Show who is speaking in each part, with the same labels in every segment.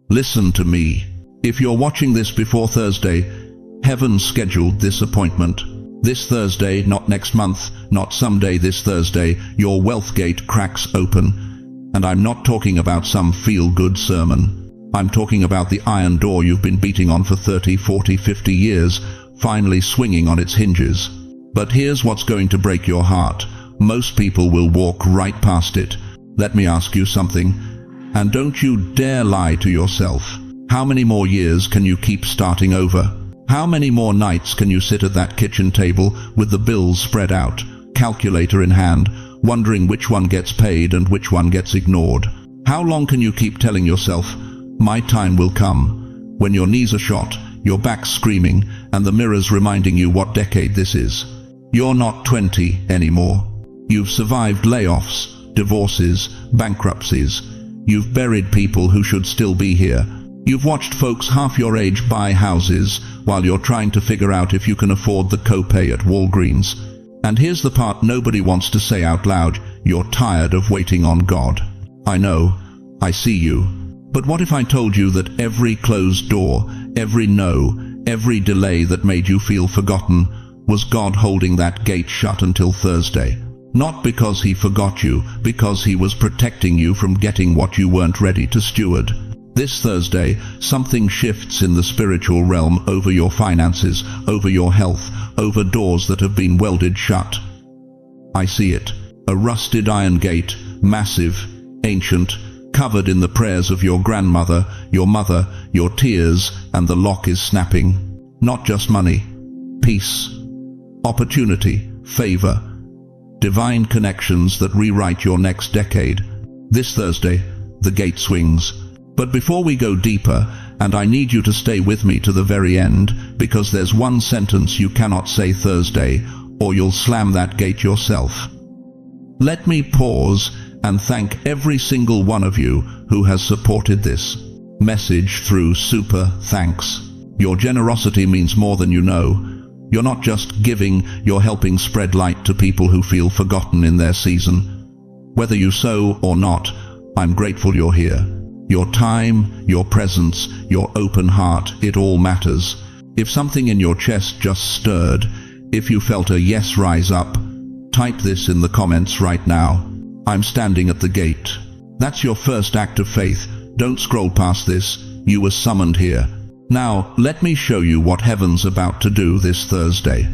Speaker 1: Listen to me. If you're watching this before Thursday, heaven scheduled this appointment. This Thursday, not next month, not someday, this Thursday, your wealth gate cracks open. And I'm not talking about some feel-good sermon. I'm talking about the iron door you've been beating on for 30, 40, 50 years, finally swinging on its hinges. But here's what's going to break your heart. Most people will walk right past it. Let me ask you something, and don't you dare lie to yourself. How many more years can you keep starting over? How many more nights can you sit at that kitchen table with the bills spread out, calculator in hand, wondering which one gets paid and which one gets ignored? How long can you keep telling yourself, my time will come, when your knees are shot, your back's screaming, and the mirror's reminding you what decade this is? You're not 20 anymore. You've survived layoffs, divorces, bankruptcies. You've buried people who should still be here. You've watched folks half your age buy houses while you're trying to figure out if you can afford the copay at Walgreens. And here's the part nobody wants to say out loud: you're tired of waiting on God. I know, I see you. But what if I told you that every closed door, every no, every delay that made you feel forgotten was God holding that gate shut until Thursday? Not because he forgot you, because he was protecting you from getting what you weren't ready to steward. This Thursday, something shifts in the spiritual realm over your finances, over your health, over doors that have been welded shut. I see it. A rusted iron gate, massive, ancient, covered in the prayers of your grandmother, your mother, your tears, and the lock is snapping. Not just money, peace, opportunity, favor, divine connections that rewrite your next decade. This Thursday, the gate swings. But before we go deeper, and I need you to stay with me to the very end, because there's one sentence you cannot say Thursday, or you'll slam that gate yourself. Let me pause and thank every single one of you who has supported this message through super thanks. Your generosity means more than you know. You're not just giving, you're helping spread light to people who feel forgotten in their season. Whether you sow or not, I'm grateful you're here. Your time, your presence, your open heart, it all matters. If something in your chest just stirred, if you felt a yes rise up, type this in the comments right now. I'm standing at the gate. That's your first act of faith. Don't scroll past this. You were summoned here. Now, let me show you what heaven's about to do this Thursday.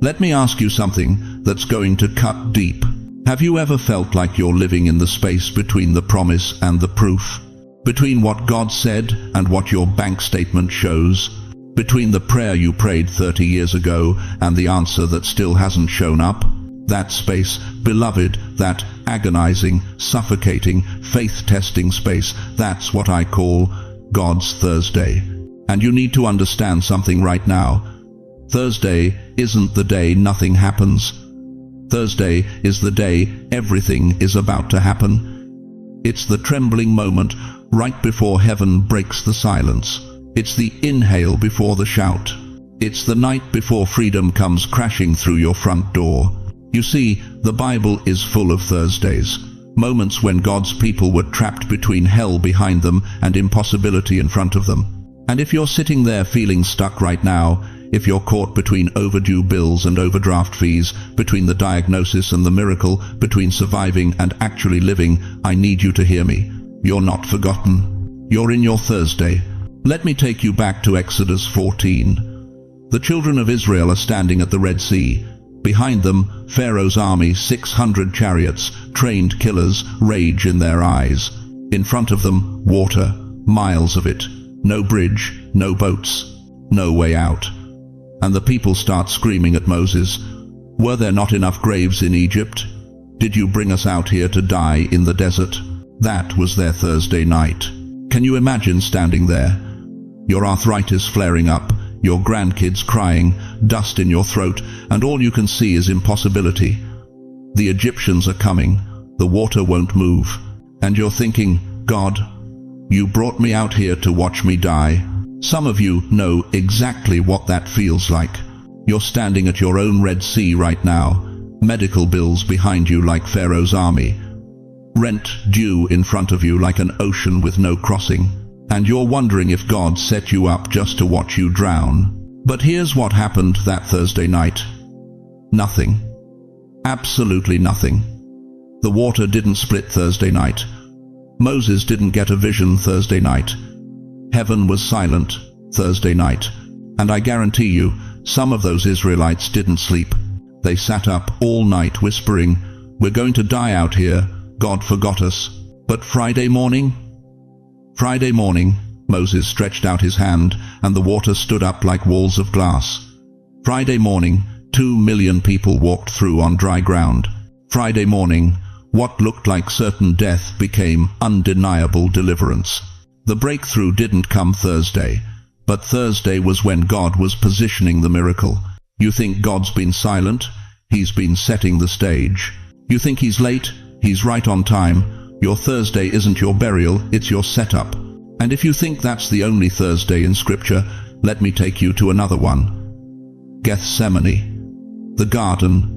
Speaker 1: Let me ask you something that's going to cut deep. Have you ever felt like you're living in the space between the promise and the proof? Between what God said and what your bank statement shows? Between the prayer you prayed 30 years ago and the answer that still hasn't shown up? That space, beloved, that agonizing, suffocating, faith-testing space, that's what I call God's Thursday. And you need to understand something right now. Thursday isn't the day nothing happens. Thursday is the day everything is about to happen. It's the trembling moment right before heaven breaks the silence. It's the inhale before the shout. It's the night before freedom comes crashing through your front door. You see, the Bible is full of Thursdays, moments when God's people were trapped between hell behind them and impossibility in front of them. And if you're sitting there feeling stuck right now, if you're caught between overdue bills and overdraft fees, between the diagnosis and the miracle, between surviving and actually living, I need you to hear me. You're not forgotten. You're in your Thursday. Let me take you back to Exodus 14. The children of Israel are standing at the Red Sea. Behind them, Pharaoh's army, 600 chariots, trained killers, rage in their eyes. In front of them, water, miles of it. No bridge, no boats, no way out. And the people start screaming at Moses, "Were there not enough graves in Egypt? Did you bring us out here to die in the desert?" That was their Thursday night. Can you imagine standing there? Your arthritis flaring up, your grandkids crying, dust in your throat, and all you can see is impossibility. The Egyptians are coming, the water won't move, and you're thinking, God, you brought me out here to watch me die. Some of you know exactly what that feels like. You're standing at your own Red Sea right now, medical bills behind you like Pharaoh's army, rent due in front of you like an ocean with no crossing. And you're wondering if God set you up just to watch you drown. But here's what happened that Thursday night. Nothing. Absolutely nothing. The water didn't split Thursday night. Moses didn't get a vision Thursday night. Heaven was silent Thursday night. And I guarantee you, some of those Israelites didn't sleep. They sat up all night whispering, "We're going to die out here. God forgot us." But Friday morning, Moses stretched out his hand, and the water stood up like walls of glass. Friday morning, 2 million people walked through on dry ground. Friday morning, what looked like certain death became undeniable deliverance. The breakthrough didn't come Thursday, but Thursday was when God was positioning the miracle. You think God's been silent? He's been setting the stage. You think he's late? He's right on time. Your Thursday isn't your burial, it's your setup. And if you think that's the only Thursday in Scripture, let me take you to another one. Gethsemane, the garden,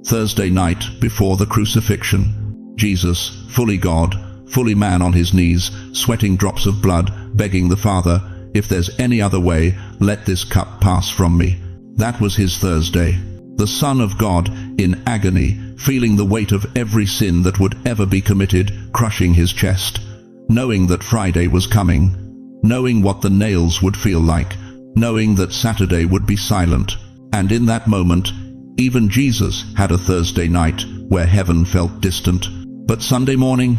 Speaker 1: Thursday night before the crucifixion. Jesus, fully God, fully man on his knees, sweating drops of blood, begging the Father, "If there's any other way, let this cup pass from me." That was his Thursday. The Son of God, in agony, feeling the weight of every sin that would ever be committed, crushing his chest, knowing that Friday was coming, knowing what the nails would feel like, knowing that Saturday would be silent. And in that moment, even Jesus had a Thursday night where heaven felt distant. But Sunday morning,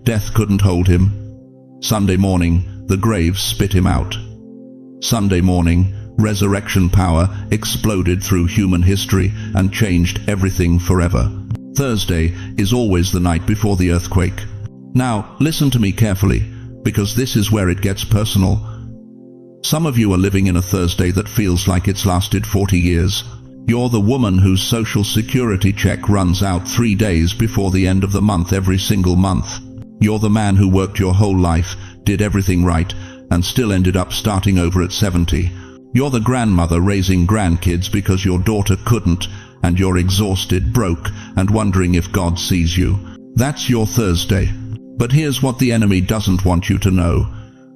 Speaker 1: death couldn't hold him. Sunday morning, the grave spit him out. Sunday morning, resurrection power exploded through human history and changed everything forever. Thursday is always the night before the earthquake. Now, listen to me carefully, because this is where it gets personal. Some of you are living in a Thursday that feels like it's lasted 40 years. You're the woman whose social security check runs out 3 days before the end of the month every single month. You're the man who worked your whole life, did everything right, and still ended up starting over at 70. You're the grandmother raising grandkids because your daughter couldn't, and you're exhausted, broke, and wondering if God sees you. That's your Thursday. But here's what the enemy doesn't want you to know.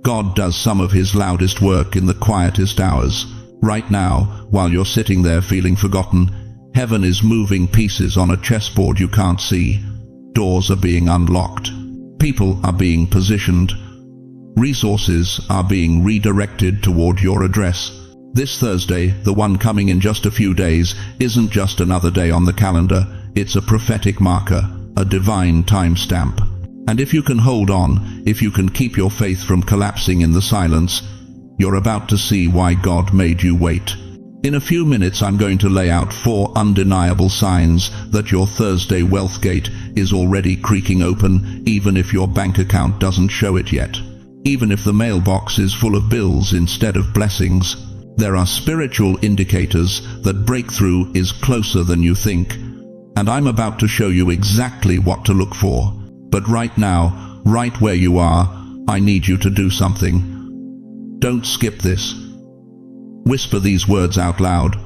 Speaker 1: God does some of his loudest work in the quietest hours. Right now, while you're sitting there feeling forgotten, heaven is moving pieces on a chessboard you can't see. Doors are being unlocked. People are being positioned. Resources are being redirected toward your address. This Thursday, the one coming in just a few days, isn't just another day on the calendar. It's a prophetic marker, a divine timestamp. And if you can hold on, if you can keep your faith from collapsing in the silence, you're about to see why God made you wait. In a few minutes, I'm going to lay out 4 undeniable signs that your Thursday wealth gate is already creaking open, even if your bank account doesn't show it yet. Even if the mailbox is full of bills instead of blessings. There are spiritual indicators that breakthrough is closer than you think. And I'm about to show you exactly what to look for. But right now, right where you are, I need you to do something. Don't skip this. Whisper these words out loud.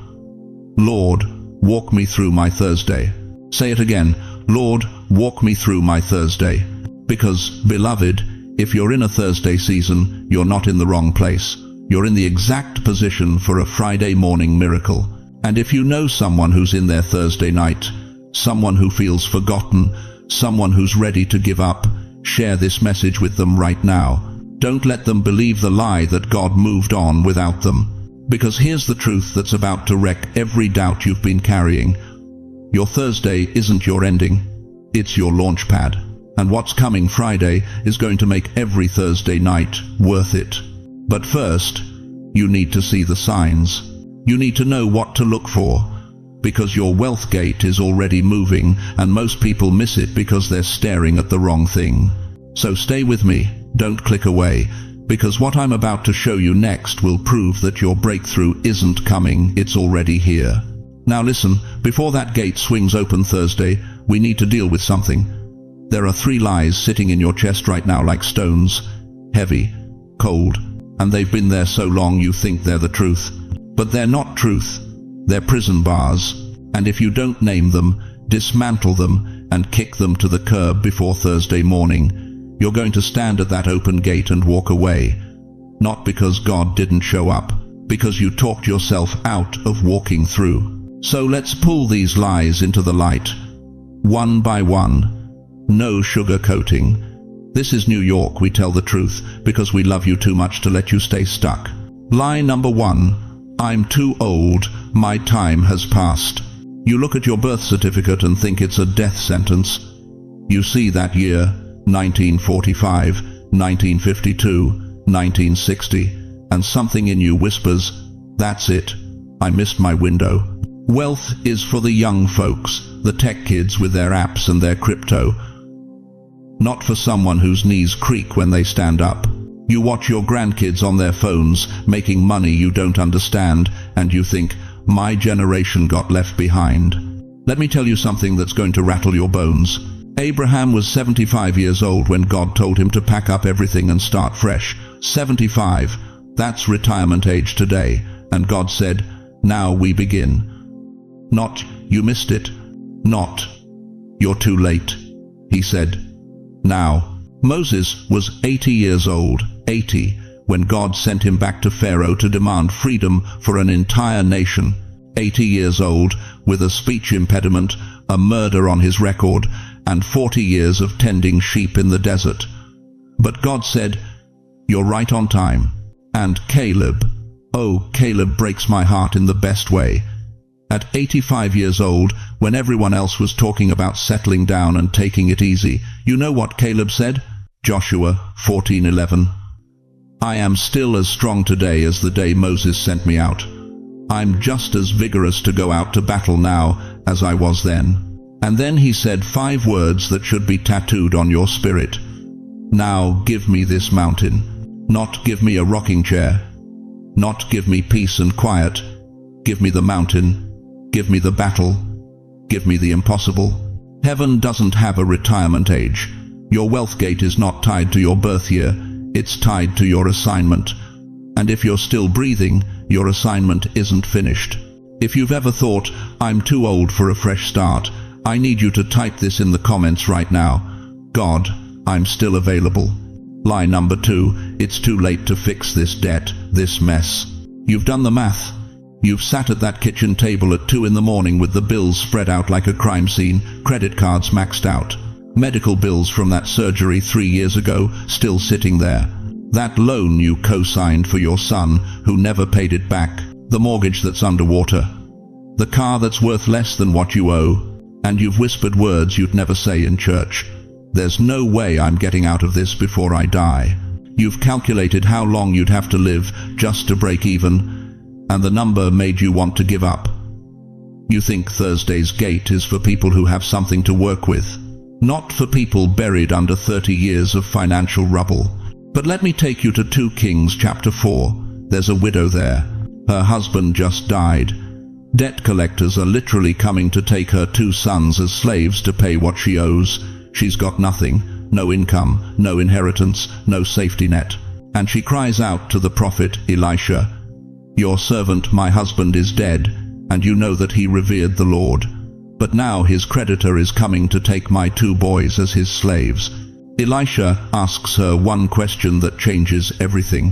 Speaker 1: Lord, walk me through my Thursday. Say it again. Lord, walk me through my Thursday. Because, beloved, if you're in a Thursday season, you're not in the wrong place. You're in the exact position for a Friday morning miracle. And if you know someone who's in their Thursday night, someone who feels forgotten, someone who's ready to give up, share this message with them right now. Don't let them believe the lie that God moved on without them. Because here's the truth that's about to wreck every doubt you've been carrying. Your Thursday isn't your ending. It's your launch pad. And what's coming Friday is going to make every Thursday night worth it. But first, you need to see the signs. You need to know what to look for. Because your wealth gate is already moving, and most people miss it because they're staring at the wrong thing. So stay with me, don't click away, because what I'm about to show you next will prove that your breakthrough isn't coming, it's already here. Now listen, before that gate swings open Thursday, we need to deal with something. There are 3 lies sitting in your chest right now like stones, heavy, cold, and they've been there so long you think they're the truth. But they're not truth. They're prison bars, and if you don't name them, dismantle them, and kick them to the curb before Thursday morning, You're going to stand at that open gate and walk away. Not because God didn't show up, because you talked yourself out of walking through. So let's pull these lies into the light, one by one. No sugarcoating. This is New York. We tell the truth because we love you too much to let you stay stuck. Lie number 1. I'm too old. My time has passed. You look at your birth certificate and think it's a death sentence. You see that year, 1945, 1952, 1960, and something in you whispers, that's it. I missed my window. Wealth is for the young folks, the tech kids with their apps and their crypto. Not for someone whose knees creak when they stand up. You watch your grandkids on their phones making money you don't understand, and you think, my generation got left behind. Let me tell you something that's going to rattle your bones. Abraham was 75 years old when God told him to pack up everything and start fresh. 75. That's retirement age today. And God said, now we begin. Not, you missed it. Not, you're too late. He said, now. Moses was 80 years old, 80, when God sent him back to Pharaoh to demand freedom for an entire nation. 80 years old, with a speech impediment, a murder on his record, and 40 years of tending sheep in the desert. But God said, you're right on time. And Caleb, oh, Caleb breaks my heart in the best way. At 85 years old, when everyone else was talking about settling down and taking it easy, you know what Caleb said? Joshua 14:11. I am still as strong today as the day Moses sent me out. I'm just as vigorous to go out to battle now as I was then. And then he said 5 words that should be tattooed on your spirit. Now give me this mountain. Not give me a rocking chair. Not give me peace and quiet. Give me the mountain. Give me the battle. Give me the impossible. Heaven doesn't have a retirement age. Your wealth gate is not tied to your birth year. It's tied to your assignment. And if you're still breathing, your assignment isn't finished. If you've ever thought, I'm too old for a fresh start, I need you to type this in the comments right now. God, I'm still available. Lie number 2, it's too late to fix this debt, this mess. You've done the math. You've sat at that kitchen table at 2 in the morning with the bills spread out like a crime scene, credit cards maxed out. Medical bills from that surgery 3 years ago, still sitting there. That loan you co-signed for your son, who never paid it back. The mortgage that's underwater. The car that's worth less than what you owe. And you've whispered words you'd never say in church. There's no way I'm getting out of this before I die. You've calculated how long you'd have to live just to break even, and the number made you want to give up. You think Thursday's gate is for people who have something to work with. Not for people buried under 30 years of financial rubble. But let me take you to 2 Kings chapter 4. There's a widow there. Her husband just died. Debt collectors are literally coming to take her 2 sons as slaves to pay what she owes. She's got nothing, no income, no inheritance, no safety net. And she cries out to the prophet Elisha, your servant, my husband, is dead, and you know that he revered the Lord. But now his creditor is coming to take my 2 boys as his slaves. Elisha asks her one question that changes everything.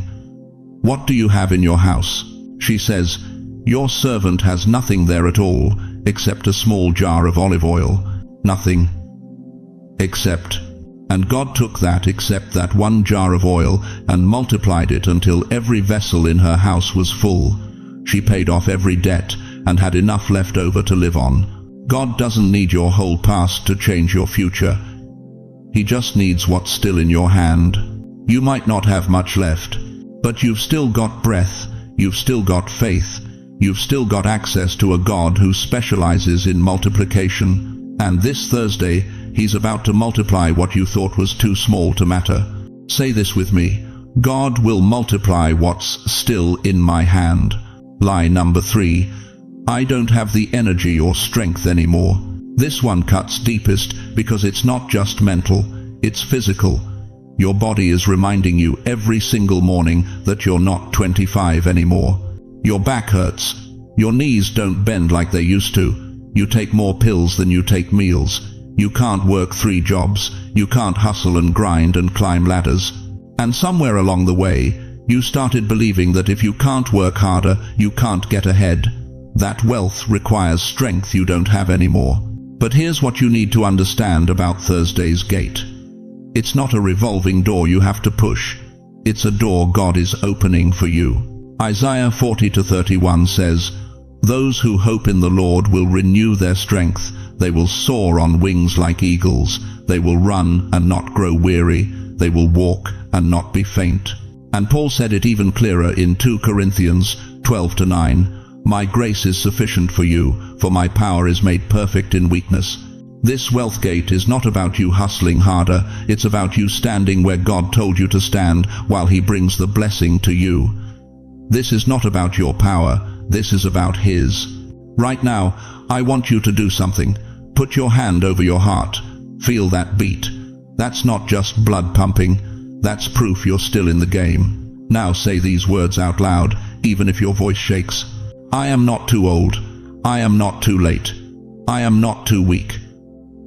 Speaker 1: What do you have in your house? She says, your servant has nothing there at all, except a small jar of olive oil. Nothing. Except. And God took that except that 1 jar of oil and multiplied it until every vessel in her house was full. She paid off every debt and had enough left over to live on. God doesn't need your whole past to change your future. He just needs what's still in your hand. You might not have much left, but you've still got breath, you've still got faith, you've still got access to a God who specializes in multiplication. And this Thursday, He's about to multiply what you thought was too small to matter. Say this with me. God will multiply what's still in my hand. Lie number 3. I don't have the energy or strength anymore. This one cuts deepest because it's not just mental, it's physical. Your body is reminding you every single morning that you're not 25 anymore. Your back hurts. Your knees don't bend like they used to. You take more pills than you take meals. You can't work 3 jobs. You can't hustle and grind and climb ladders. And somewhere along the way, you started believing that if you can't work harder, you can't get ahead. That wealth requires strength you don't have anymore. But here's what you need to understand about Thursday's gate. It's not a revolving door you have to push. It's a door God is opening for you. Isaiah 40:31 says, "Those who hope in the Lord will renew their strength. They will soar on wings like eagles. They will run and not grow weary. They will walk and not be faint." And Paul said it even clearer in 2 Corinthians 12:9, "My grace is sufficient for you, for my power is made perfect in weakness." This wealth gate is not about you hustling harder. It's about you standing where God told you to stand while He brings the blessing to you. This is not about your power. This is about His. Right now, I want you to do something. Put your hand over your heart. Feel that beat. That's not just blood pumping. That's proof you're still in the game. Now say these words out loud, even if your voice shakes. I am not too old. I am not too late. I am not too weak.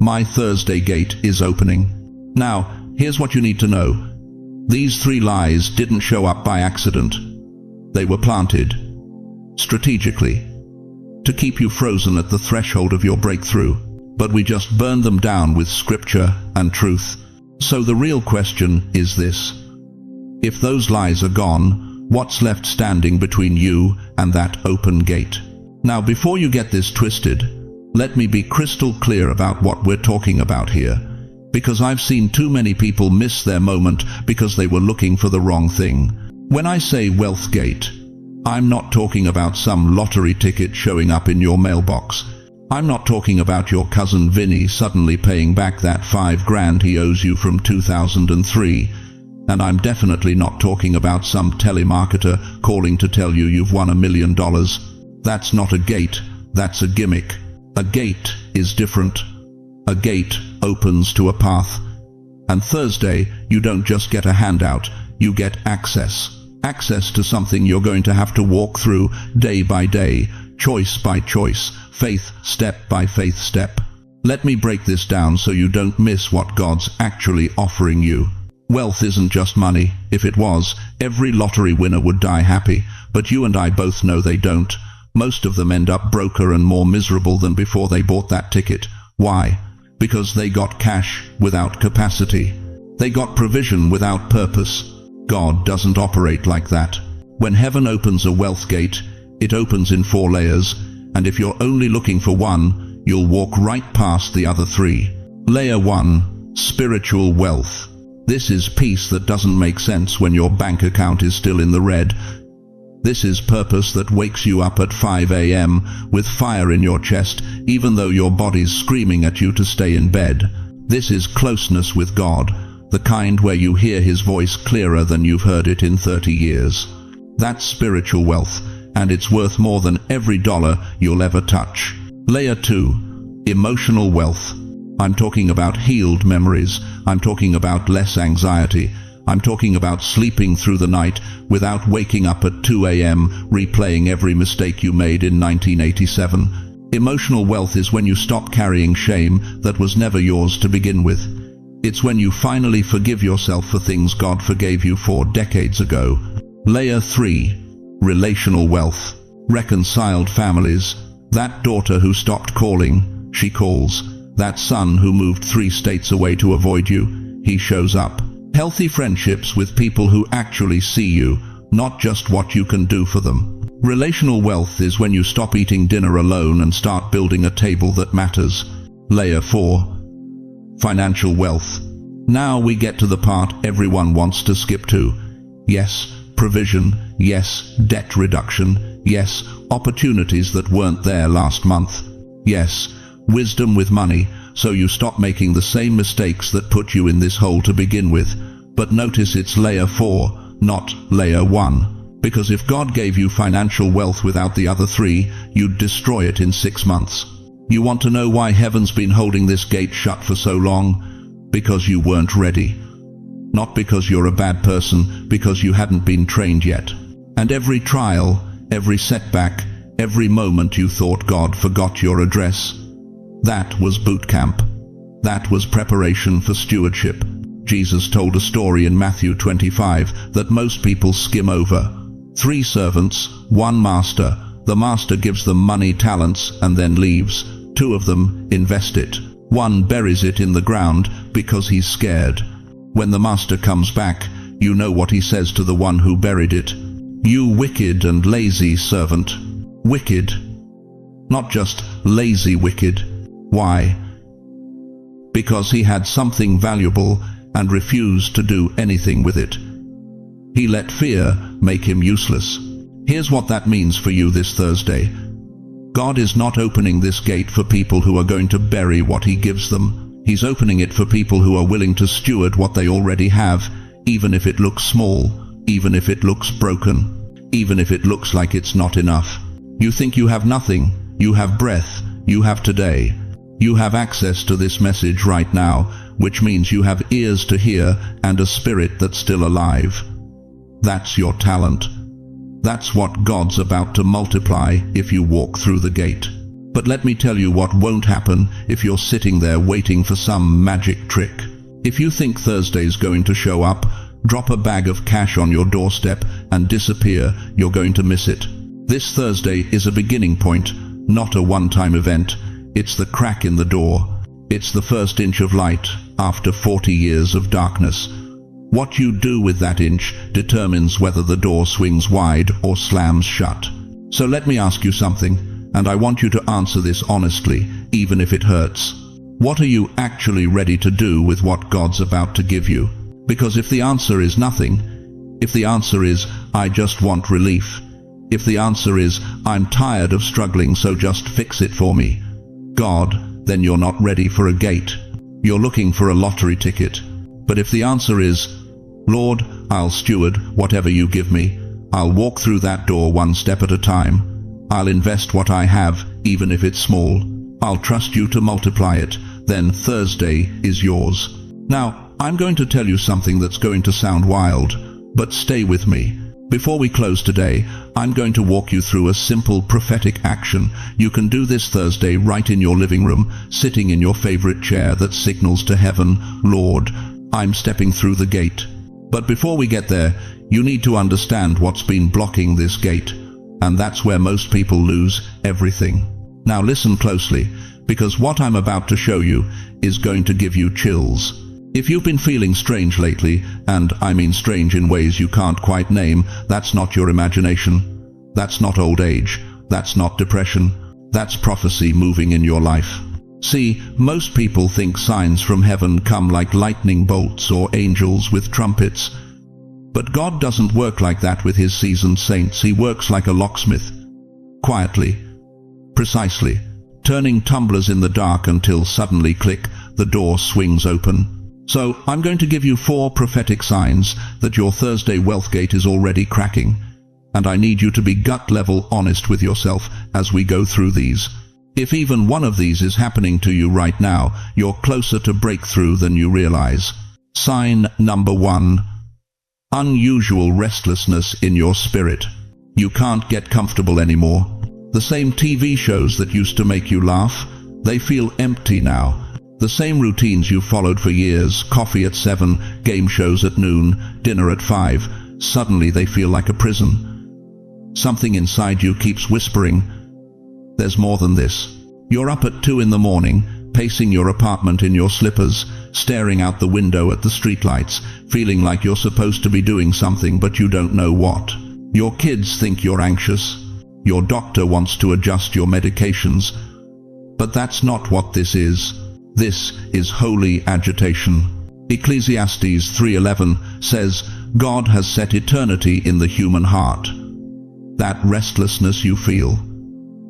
Speaker 1: My Thursday gate is opening. Now, here's what you need to know. These 3 lies didn't show up by accident. They were planted strategically to keep you frozen at the threshold of your breakthrough. But we just burned them down with scripture and truth. So the real question is this. If those lies are gone, what's left standing between you and that open gate? Now, before you get this twisted, let me be crystal clear about what we're talking about here, because I've seen too many people miss their moment because they were looking for the wrong thing. When I say wealth gate, I'm not talking about some lottery ticket showing up in your mailbox. I'm not talking about your cousin Vinny suddenly paying back that $5,000 he owes you from 2003. And I'm definitely not talking about some telemarketer calling to tell you you've won $1 million. That's not a gate, that's a gimmick. A gate is different. A gate opens to a path. And Thursday, you don't just get a handout, you get access. Access to something you're going to have to walk through day by day, choice by choice, faith step by faith step. Let me break this down so you don't miss what God's actually offering you. Wealth isn't just money. If it was, every lottery winner would die happy, but you and I both know they don't. Most of them end up broker and more miserable than before they bought that ticket. Why? Because they got cash without capacity. They got provision without purpose. God doesn't operate like that. When heaven opens a wealth gate, it opens in 4 layers, and if you're only looking for one, you'll walk right past the other 3. Layer 1, spiritual wealth. This is peace that doesn't make sense when your bank account is still in the red. This is purpose that wakes you up at 5 a.m. with fire in your chest, even though your body's screaming at you to stay in bed. This is closeness with God, the kind where you hear His voice clearer than you've heard it in 30 years. That's spiritual wealth, and it's worth more than every dollar you'll ever touch. Layer 2, emotional wealth. I'm talking about healed memories. I'm talking about less anxiety. I'm talking about sleeping through the night without waking up at 2 a.m. replaying every mistake you made in 1987. Emotional wealth is when you stop carrying shame that was never yours to begin with. It's when you finally forgive yourself for things God forgave you for decades ago. Layer 3, relational wealth. Reconciled families. That daughter who stopped calling, she calls. That son who moved 3 states away to avoid you, he shows up. Healthy friendships with people who actually see you, not just what you can do for them. Relational wealth is when you stop eating dinner alone and start building a table that matters. Layer 4, financial wealth. Now we get to the part everyone wants to skip to. Yes, provision. Yes, debt reduction. Yes, opportunities that weren't there last month. Yes, wisdom with money, so you stop making the same mistakes that put you in this hole to begin with. But notice it's layer 4, not layer 1. Because if God gave you financial wealth without the other 3, you'd destroy it in 6 months. You want to know why heaven's been holding this gate shut for so long? Because you weren't ready. Not because you're a bad person, because you hadn't been trained yet. And every trial, every setback, every moment you thought God forgot your address, that was boot camp. That was preparation for stewardship. Jesus told a story in Matthew 25 that most people skim over. 3 servants, 1 master. The master gives them money, talents, and then leaves. 2 of them invest it. 1 buries it in the ground because he's scared. When the master comes back, you know what he says to the one who buried it. "You wicked and lazy servant." Wicked. Not just lazy wicked. Why? Because he had something valuable and refused to do anything with it. He let fear make him useless. Here's what that means for you this Thursday. God is not opening this gate for people who are going to bury what he gives them. He's opening it for people who are willing to steward what they already have, even if it looks small, even if it looks broken, even if it looks like it's not enough. You think you have nothing. You have breath. You have today. You have access to this message right now, which means you have ears to hear and a spirit that's still alive. That's your talent. That's what God's about to multiply if you walk through the gate. But let me tell you what won't happen if you're sitting there waiting for some magic trick. If you think Thursday's going to show up, drop a bag of cash on your doorstep and disappear. You're going to miss it. This Thursday is a beginning point, not a one-time event. It's the crack in the door. It's the first inch of light after 40 years of darkness. What you do with that inch determines whether the door swings wide or slams shut. So let me ask you something, and I want you to answer this honestly, even if it hurts. What are you actually ready to do with what God's about to give you? Because if the answer is nothing, if the answer is, "I just want relief," if the answer is, "I'm tired of struggling, so just fix it for me," God, then you're not ready for a gate. You're looking for a lottery ticket. But if the answer is, "Lord, I'll steward whatever you give me. I'll walk through that door one step at a time. I'll invest what I have, even if it's small. I'll trust you to multiply it," then Thursday is yours. Now, I'm going to tell you something that's going to sound wild, but stay with me. Before we close today, I'm going to walk you through a simple prophetic action. You can do this Thursday right in your living room, sitting in your favorite chair that signals to heaven, "Lord, I'm stepping through the gate." But before we get there, you need to understand what's been blocking this gate. And that's where most people lose everything. Now listen closely, because what I'm about to show you is going to give you chills. If you've been feeling strange lately, and I mean strange in ways you can't quite name, that's not your imagination. That's not old age. That's not depression. That's prophecy moving in your life. See, most people think signs from heaven come like lightning bolts or angels with trumpets. But God doesn't work like that with his seasoned saints. He works like a locksmith. Quietly. Precisely. Turning tumblers in the dark until suddenly, click, the door swings open. So, I'm going to give you 4 prophetic signs that your Thursday wealth gate is already cracking. And I need you to be gut-level honest with yourself as we go through these. If even one of these is happening to you right now, you're closer to breakthrough than you realize. Sign number 1. Unusual restlessness in your spirit. You can't get comfortable anymore. The same TV shows that used to make you laugh, they feel empty now. The same routines you followed for years, coffee at 7, game shows at noon, dinner at 5, suddenly they feel like a prison. Something inside you keeps whispering, "There's more than this." You're up at 2 in the morning, pacing your apartment in your slippers, staring out the window at the streetlights, feeling like you're supposed to be doing something but you don't know what. Your kids think you're anxious. Your doctor wants to adjust your medications. But that's not what this is. This is holy agitation. Ecclesiastes 3:11 says, God has set eternity in the human heart. That restlessness you feel,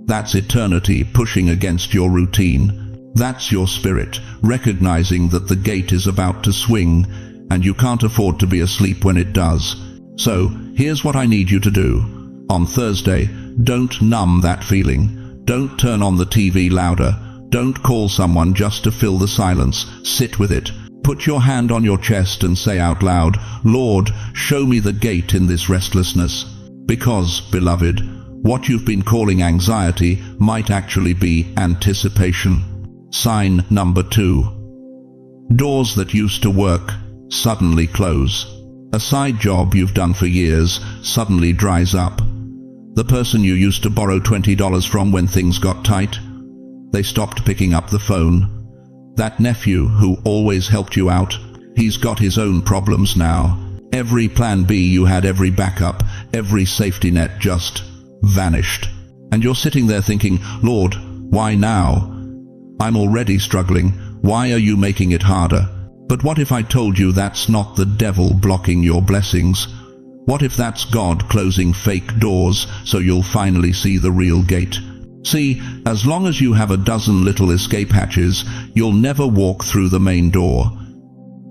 Speaker 1: that's eternity pushing against your routine. That's your spirit recognizing that the gate is about to swing, and you can't afford to be asleep when it does. So, here's what I need you to do. On Thursday, don't numb that feeling. Don't turn on the TV louder. Don't call someone just to fill the silence. Sit with it. Put your hand on your chest and say out loud, "Lord, show me the gate in this restlessness." Because, beloved, what you've been calling anxiety might actually be anticipation. Sign number 2. Doors that used to work suddenly close. A side job you've done for years suddenly dries up. The person you used to borrow $20 from when things got tight, they stopped picking up the phone. That nephew who always helped you out, he's got his own problems now. Every plan B you had, every backup, every safety net just vanished. And you're sitting there thinking, Lord, why now? I'm already struggling. Why are you making it harder? But what if I told you that's not the devil blocking your blessings? What if that's God closing fake doors so you'll finally see the real gate? See, as long as you have a dozen little escape hatches, you'll never walk through the main door.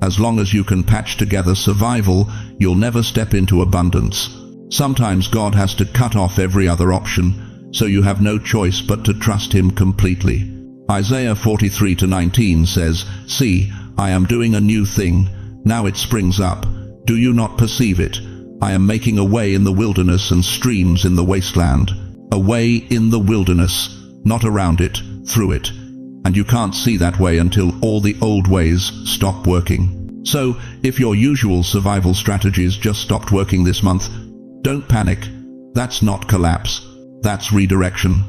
Speaker 1: As long as you can patch together survival, you'll never step into abundance. Sometimes God has to cut off every other option, so you have no choice but to trust Him completely. Isaiah 43:19 says, "See, I am doing a new thing. Now it springs up. Do you not perceive it? I am making a way in the wilderness and streams in the wasteland." A way in the wilderness, not around it, through it. And you can't see that way until all the old ways stop working. So, if your usual survival strategies just stopped working this month, don't panic. That's not collapse. That's redirection.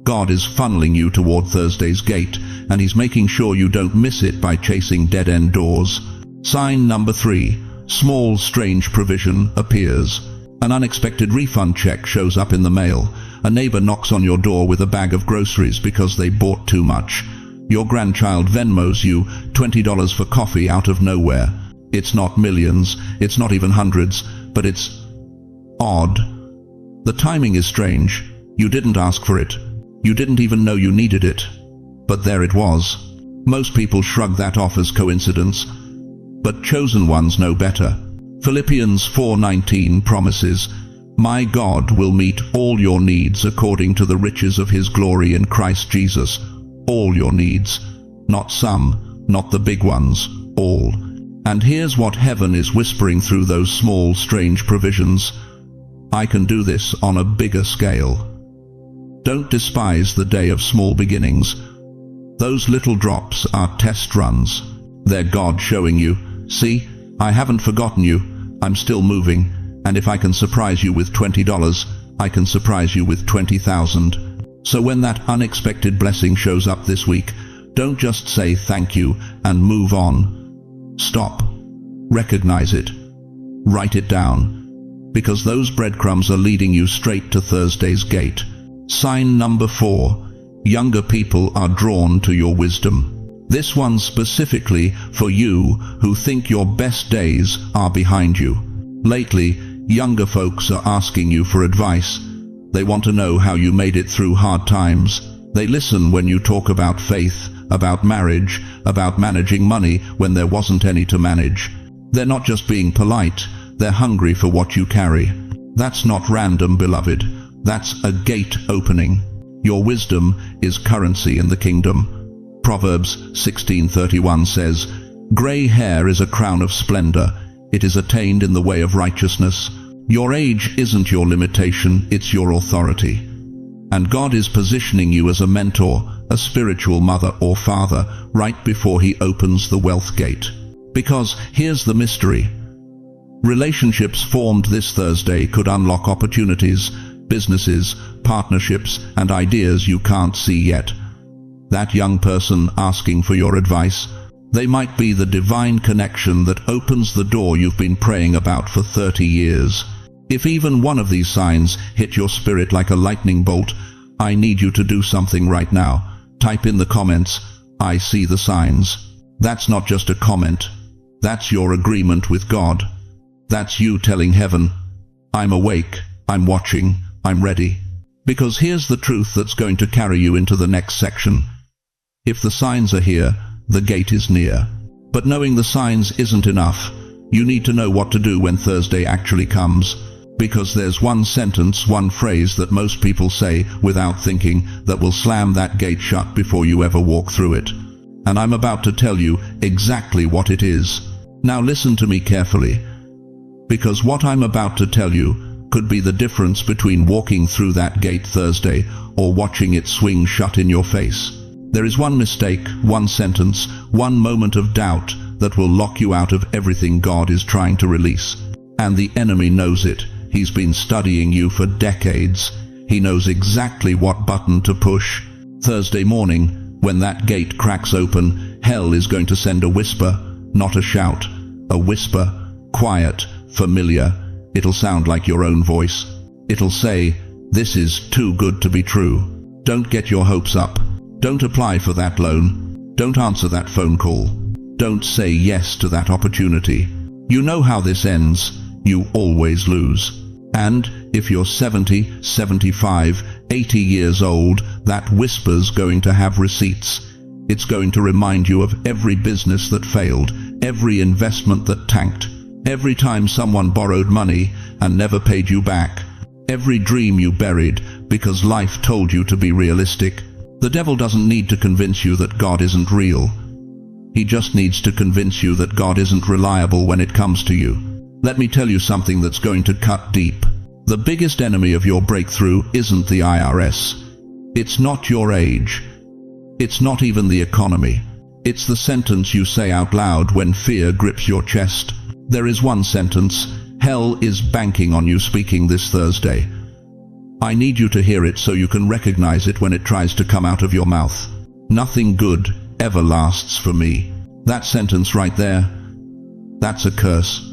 Speaker 1: God is funneling you toward Thursday's gate, and He's making sure you don't miss it by chasing dead-end doors. Sign number 3. Small, strange provision appears. An unexpected refund check shows up in the mail. A neighbor knocks on your door with a bag of groceries because they bought too much. Your grandchild Venmos you $20 for coffee out of nowhere. It's not millions, it's not even hundreds, but it's odd. The timing is strange. You didn't ask for it. You didn't even know you needed it. But there it was. Most people shrug that off as coincidence, but chosen ones know better. Philippians 4:19 promises, "My God will meet all your needs according to the riches of His glory in Christ Jesus." All your needs. Not some, not the big ones, all. And here's what heaven is whispering through those small, strange provisions. I can do this on a bigger scale. Don't despise the day of small beginnings. Those little drops are test runs. They're God showing you, "See, I haven't forgotten you. I'm still moving, and if I can surprise you with $20, I can surprise you with 20,000. So when that unexpected blessing shows up this week, don't just say thank you and move on. Stop. Recognize it. Write it down. Because those breadcrumbs are leading you straight to Thursday's gate. Sign number 4. Younger people are drawn to your wisdom. This one specifically for you who think your best days are behind you. Lately, younger folks are asking you for advice. They want to know how you made it through hard times. They listen when you talk about faith, about marriage, about managing money when there wasn't any to manage. They're not just being polite, they're hungry for what you carry. That's not random, beloved. That's a gate opening. Your wisdom is currency in the kingdom. Proverbs 16:31 says, "Gray hair is a crown of splendor. It is attained in the way of righteousness." Your age isn't your limitation, it's your authority. And God is positioning you as a mentor, a spiritual mother or father, right before He opens the wealth gate. Because here's the mystery. Relationships formed this Thursday could unlock opportunities, businesses, partnerships, and ideas you can't see yet. That young person asking for your advice, they might be the divine connection that opens the door you've been praying about for 30 years. If even one of these signs hit your spirit like a lightning bolt, I need you to do something right now. Type in the comments, "I see the signs." That's not just a comment. That's your agreement with God. That's you telling heaven, "I'm awake, I'm watching, I'm ready." Because here's the truth that's going to carry you into the next section. If the signs are here, the gate is near. But knowing the signs isn't enough. You need to know what to do when Thursday actually comes. Because there's one sentence, one phrase that most people say without thinking that will slam that gate shut before you ever walk through it. And I'm about to tell you exactly what it is. Now listen to me carefully. Because what I'm about to tell you could be the difference between walking through that gate Thursday or watching it swing shut in your face. There is one mistake, one sentence, one moment of doubt that will lock you out of everything God is trying to release. And the enemy knows it. He's been studying you for decades. He knows exactly what button to push. Thursday morning, when that gate cracks open, hell is going to send a whisper, not a shout. A whisper, quiet, familiar. It'll sound like your own voice. It'll say, "This is too good to be true." Don't get your hopes up. Don't apply for that loan. Don't answer that phone call. Don't say yes to that opportunity. You know how this ends. You always lose. And if you're 70, 75, 80 years old, that whisper's going to have receipts. It's going to remind you of every business that failed, every investment that tanked, every time someone borrowed money and never paid you back, every dream you buried because life told you to be realistic. The devil doesn't need to convince you that God isn't real. He just needs to convince you that God isn't reliable when it comes to you. Let me tell you something that's going to cut deep. The biggest enemy of your breakthrough isn't the IRS. It's not your age. It's not even the economy. It's the sentence you say out loud when fear grips your chest. There is one sentence. Hell is banking on you speaking this Thursday. I need you to hear it so you can recognize it when it tries to come out of your mouth. Nothing good ever lasts for me. That sentence right there, that's a curse.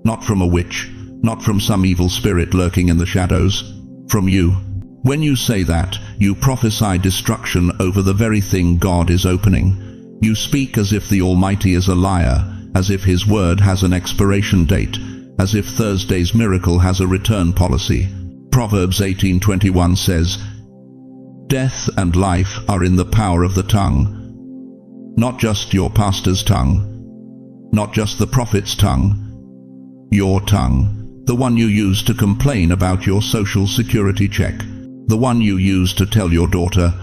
Speaker 1: Not from a witch, not from some evil spirit lurking in the shadows. From you. When you say that, you prophesy destruction over the very thing God is opening. You speak as if the Almighty is a liar, as if His word has an expiration date, as if Thursday's miracle has a return policy. Proverbs 18:21 says, "Death and life are in the power of the tongue." Not just your pastor's tongue, not just the prophet's tongue, your tongue, the one you use to complain about your social security check, the one you use to tell your daughter,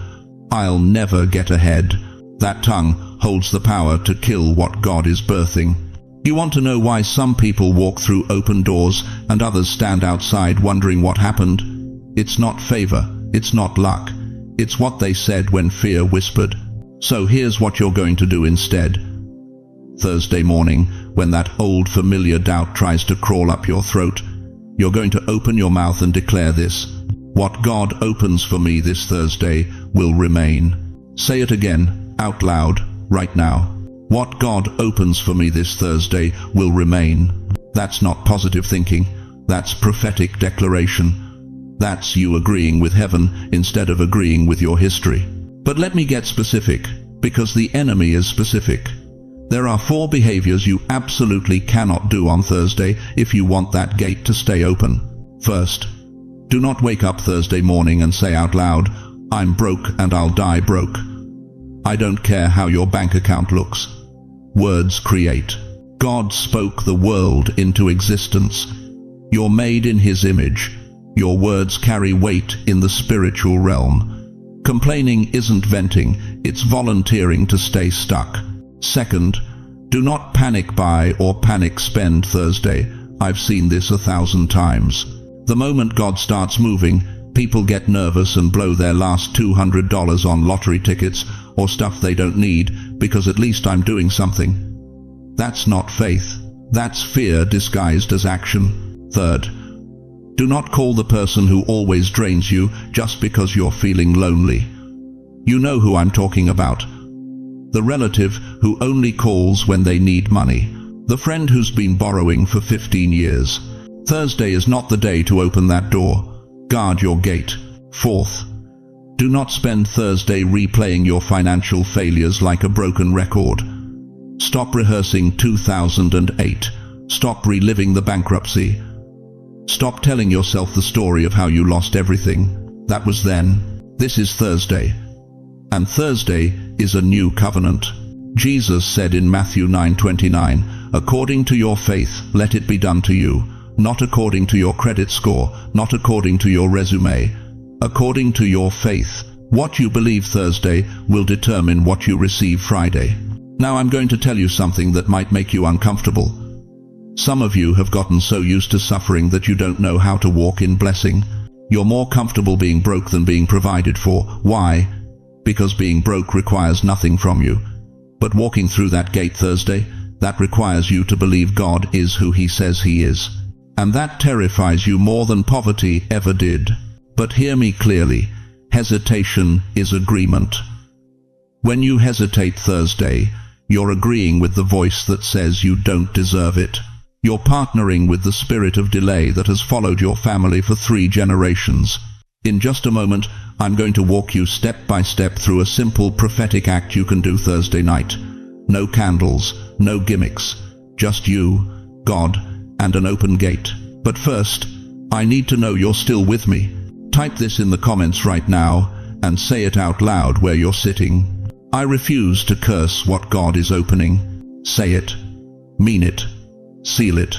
Speaker 1: "I'll never get ahead." That tongue holds the power to kill what God is birthing. You want to know why some people walk through open doors and others stand outside wondering what happened? It's not favor, it's not luck. It's what they said when fear whispered. So here's what you're going to do instead. Thursday morning, when that old familiar doubt tries to crawl up your throat, you're going to open your mouth and declare this. What God opens for me this Thursday will remain. Say it again, out loud, right now. What God opens for me this Thursday will remain. That's not positive thinking. That's prophetic declaration. That's you agreeing with heaven instead of agreeing with your history. But let me get specific, because the enemy is specific. There are 4 behaviors you absolutely cannot do on Thursday if you want that gate to stay open. First, do not wake up Thursday morning and say out loud, "I'm broke and I'll die broke." I don't care how your bank account looks. Words create. God spoke the world into existence. You're made in His image. Your words carry weight in the spiritual realm. Complaining isn't venting, it's volunteering to stay stuck. Second, do not panic buy or panic spend Thursday. I've seen this 1,000 times. The moment God starts moving, people get nervous and blow their last $200 on lottery tickets or stuff they don't need because at least I'm doing something. That's not faith. That's fear disguised as action. Third, do not call the person who always drains you just because you're feeling lonely. You know who I'm talking about. The relative who only calls when they need money. The friend who's been borrowing for 15 years. Thursday is not the day to open that door. Guard your gate. Fourth, do not spend Thursday replaying your financial failures like a broken record. Stop rehearsing 2008. Stop reliving the bankruptcy. Stop telling yourself the story of how you lost everything. That was then. This is Thursday. And Thursday is a new covenant. Jesus said in Matthew 9:29, "According to your faith, let it be done to you, not according to your credit score, not according to your resume, according to your faith." What you believe Thursday will determine what you receive Friday. Now I'm going to tell you something that might make you uncomfortable. Some of you have gotten so used to suffering that you don't know how to walk in blessing. You're more comfortable being broke than being provided for. Why? because being broke requires nothing from you. But walking through that gate Thursday, that requires you to believe God is who He says He is. And that terrifies you more than poverty ever did. But hear me clearly, hesitation is agreement. When you hesitate Thursday, you're agreeing with the voice that says you don't deserve it. You're partnering with the spirit of delay that has followed your family for 3 generations. In just a moment, I'm going to walk you step by step through a simple prophetic act you can do Thursday night. No candles, no gimmicks, just you, God, and an open gate. But first, I need to know you're still with me. Type this in the comments right now and say it out loud where you're sitting. I refuse to curse what God is opening. Say it, mean it, seal it,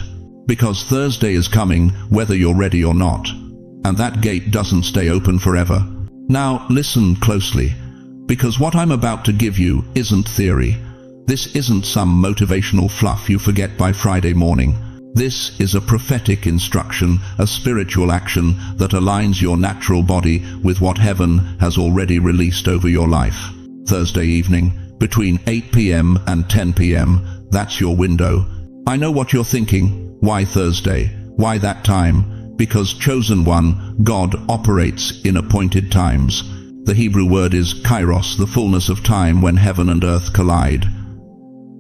Speaker 1: because Thursday is coming whether you're ready or not. And that gate doesn't stay open forever. Now listen closely, because what I'm about to give you isn't theory. This isn't some motivational fluff you forget by Friday morning. This is a prophetic instruction, a spiritual action that aligns your natural body with what heaven has already released over your life. Thursday evening, between 8 p.m. and 10 p.m., that's your window. I know what you're thinking. Why Thursday? Why that time? Because chosen one, God operates in appointed times. The Hebrew word is kairos, the fullness of time when heaven and earth collide.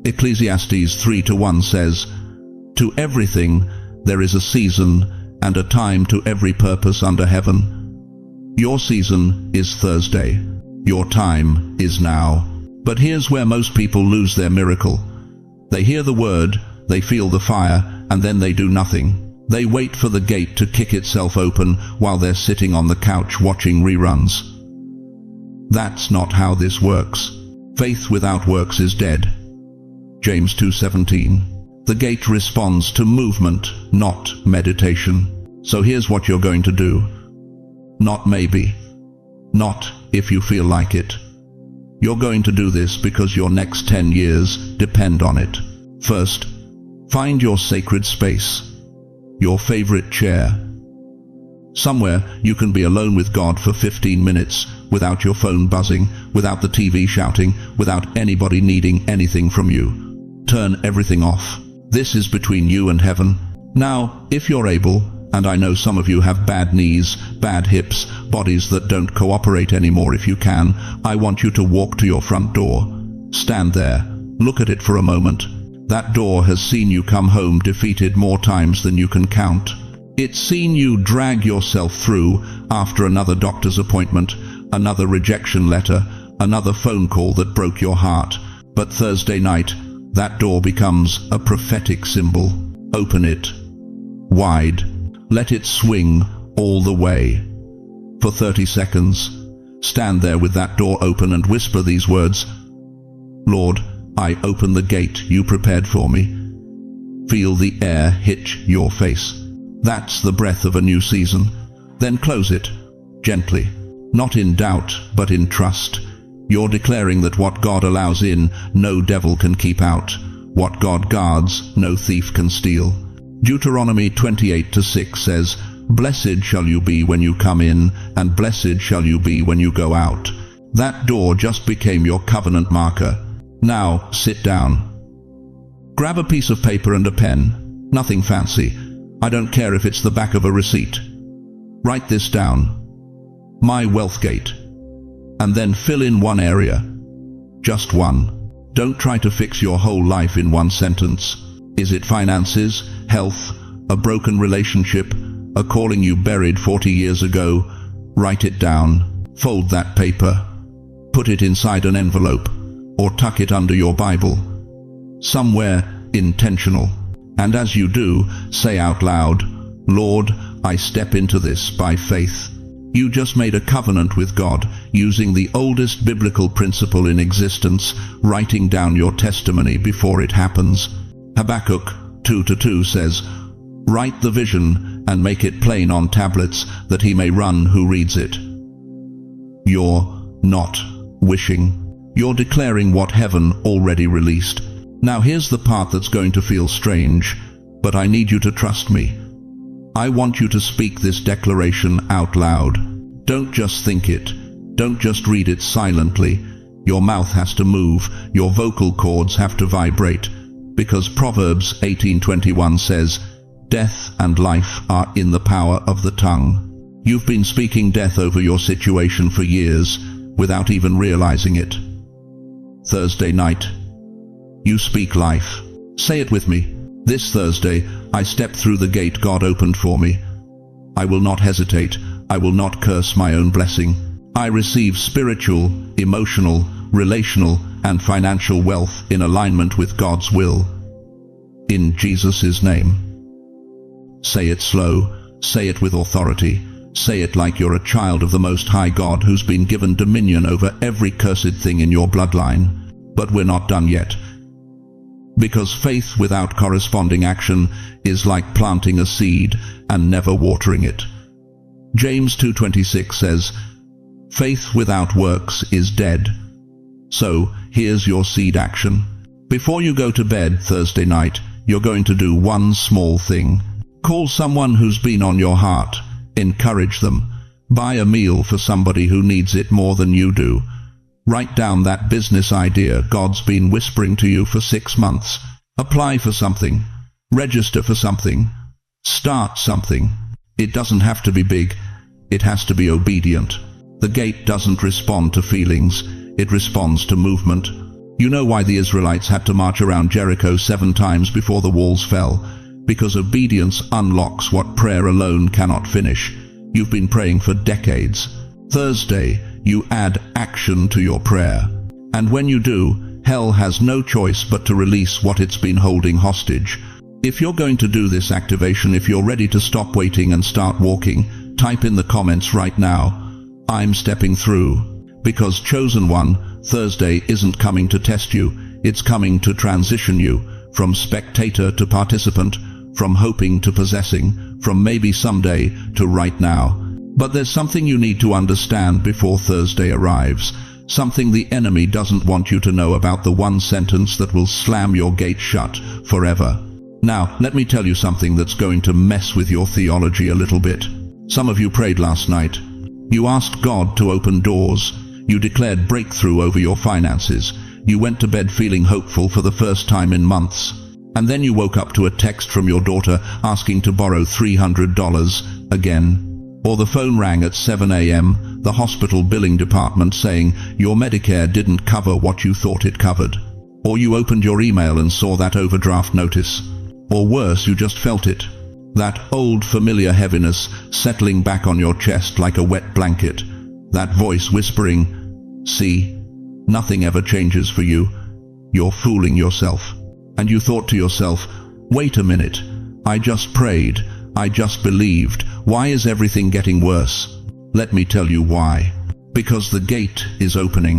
Speaker 1: Ecclesiastes 3:1 says, "To everything there is a season and a time to every purpose under heaven." Your season is Thursday. Your time is now. But here's where most people lose their miracle. They hear the word, they feel the fire, and then they do nothing. They wait for the gate to kick itself open while they're sitting on the couch watching reruns. That's not how this works. Faith without works is dead. James 2:17. The gate responds to movement, not meditation. So here's what you're going to do. Not maybe. Not if you feel like it. You're going to do this because your next 10 years depend on it. First, find your sacred space. Your favorite chair. Somewhere you can be alone with God for 15 minutes, without your phone buzzing, without the TV shouting, without anybody needing anything from you. Turn everything off. This is between you and heaven. Now, if you're able, and I know some of you have bad knees, bad hips, bodies that don't cooperate anymore if you can, I want you to walk to your front door. Stand there. Look at it for a moment. That door has seen you come home defeated more times than you can count. It's seen you drag yourself through after another doctor's appointment, another rejection letter, another phone call that broke your heart. But Thursday night, that door becomes a prophetic symbol. Open it wide. Let it swing all the way. For 30 seconds, stand there with that door open and whisper these words. Lord, I open the gate you prepared for me. Feel the air hit your face. That's the breath of a new season. Then close it, gently, not in doubt, but in trust. You're declaring that what God allows in, no devil can keep out. What God guards, no thief can steal. Deuteronomy 28:6 says, "Blessed shall you be when you come in, and blessed shall you be when you go out." That door just became your covenant marker. Now, sit down. Grab a piece of paper and a pen. Nothing fancy. I don't care if it's the back of a receipt. Write this down. My wealth gate. And then fill in one area. Just one. Don't try to fix your whole life in one sentence. Is it finances, health, a broken relationship, a calling you buried 40 years ago? Write it down. Fold that paper. Put it inside an envelope, or tuck it under your Bible. Somewhere intentional. And as you do, say out loud, Lord, I step into this by faith. You just made a covenant with God, using the oldest biblical principle in existence, writing down your testimony before it happens. Habakkuk 2:2 says, "Write the vision and make it plain on tablets, that he may run who reads it." You're not wishing. You're declaring what heaven already released. Now here's the part that's going to feel strange, but I need you to trust me. I want you to speak this declaration out loud. Don't just think it. Don't just read it silently. Your mouth has to move, your vocal cords have to vibrate, because Proverbs 18:21 says, "Death and life are in the power of the tongue." You've been speaking death over your situation for years, without even realizing it. Thursday night, you speak life. Say it with me. This Thursday, I step through the gate God opened for me. I will not hesitate. I will not curse my own blessing. I receive spiritual, emotional, relational, and financial wealth in alignment with God's will. In Jesus' name. Say it slow. Say it with authority. Say it like you're a child of the Most High God who's been given dominion over every cursed thing in your bloodline. But we're not done yet. Because faith without corresponding action is like planting a seed and never watering it. James 2:26 says, "Faith without works is dead." So, here's your seed action. Before you go to bed Thursday night, you're going to do one small thing. Call someone who's been on your heart. Encourage them. Buy a meal for somebody who needs it more than you do. Write down that business idea God's been whispering to you for 6 months. Apply for something. Register for something. Start something. It doesn't have to be big. It has to be obedient. The gate doesn't respond to feelings. It responds to movement. You know why the Israelites had to march around Jericho 7 times before the walls fell? Because obedience unlocks what prayer alone cannot finish. You've been praying for decades. Thursday, you add action to your prayer. And when you do, hell has no choice but to release what it's been holding hostage. If you're going to do this activation, if you're ready to stop waiting and start walking, type in the comments right now, "I'm stepping through." Because Chosen One, Thursday isn't coming to test you, it's coming to transition you from spectator to participant, from hoping to possessing, from maybe someday to right now. But there's something you need to understand before Thursday arrives, something the enemy doesn't want you to know about, the one sentence that will slam your gate shut forever. Now, let me tell you something that's going to mess with your theology a little bit. Some of you prayed last night. You asked God to open doors. You declared breakthrough over your finances. You went to bed feeling hopeful for the first time in months. And then you woke up to a text from your daughter asking to borrow $300 again. Or the phone rang at 7 a.m., the hospital billing department saying your Medicare didn't cover what you thought it covered. Or you opened your email and saw that overdraft notice. Or worse, you just felt it. That old familiar heaviness settling back on your chest like a wet blanket. That voice whispering, "See, nothing ever changes for you. You're fooling yourself." And you thought to yourself, "Wait a minute, I just prayed, I just believed. Why is everything getting worse?" Let me tell you why. Because the gate is opening.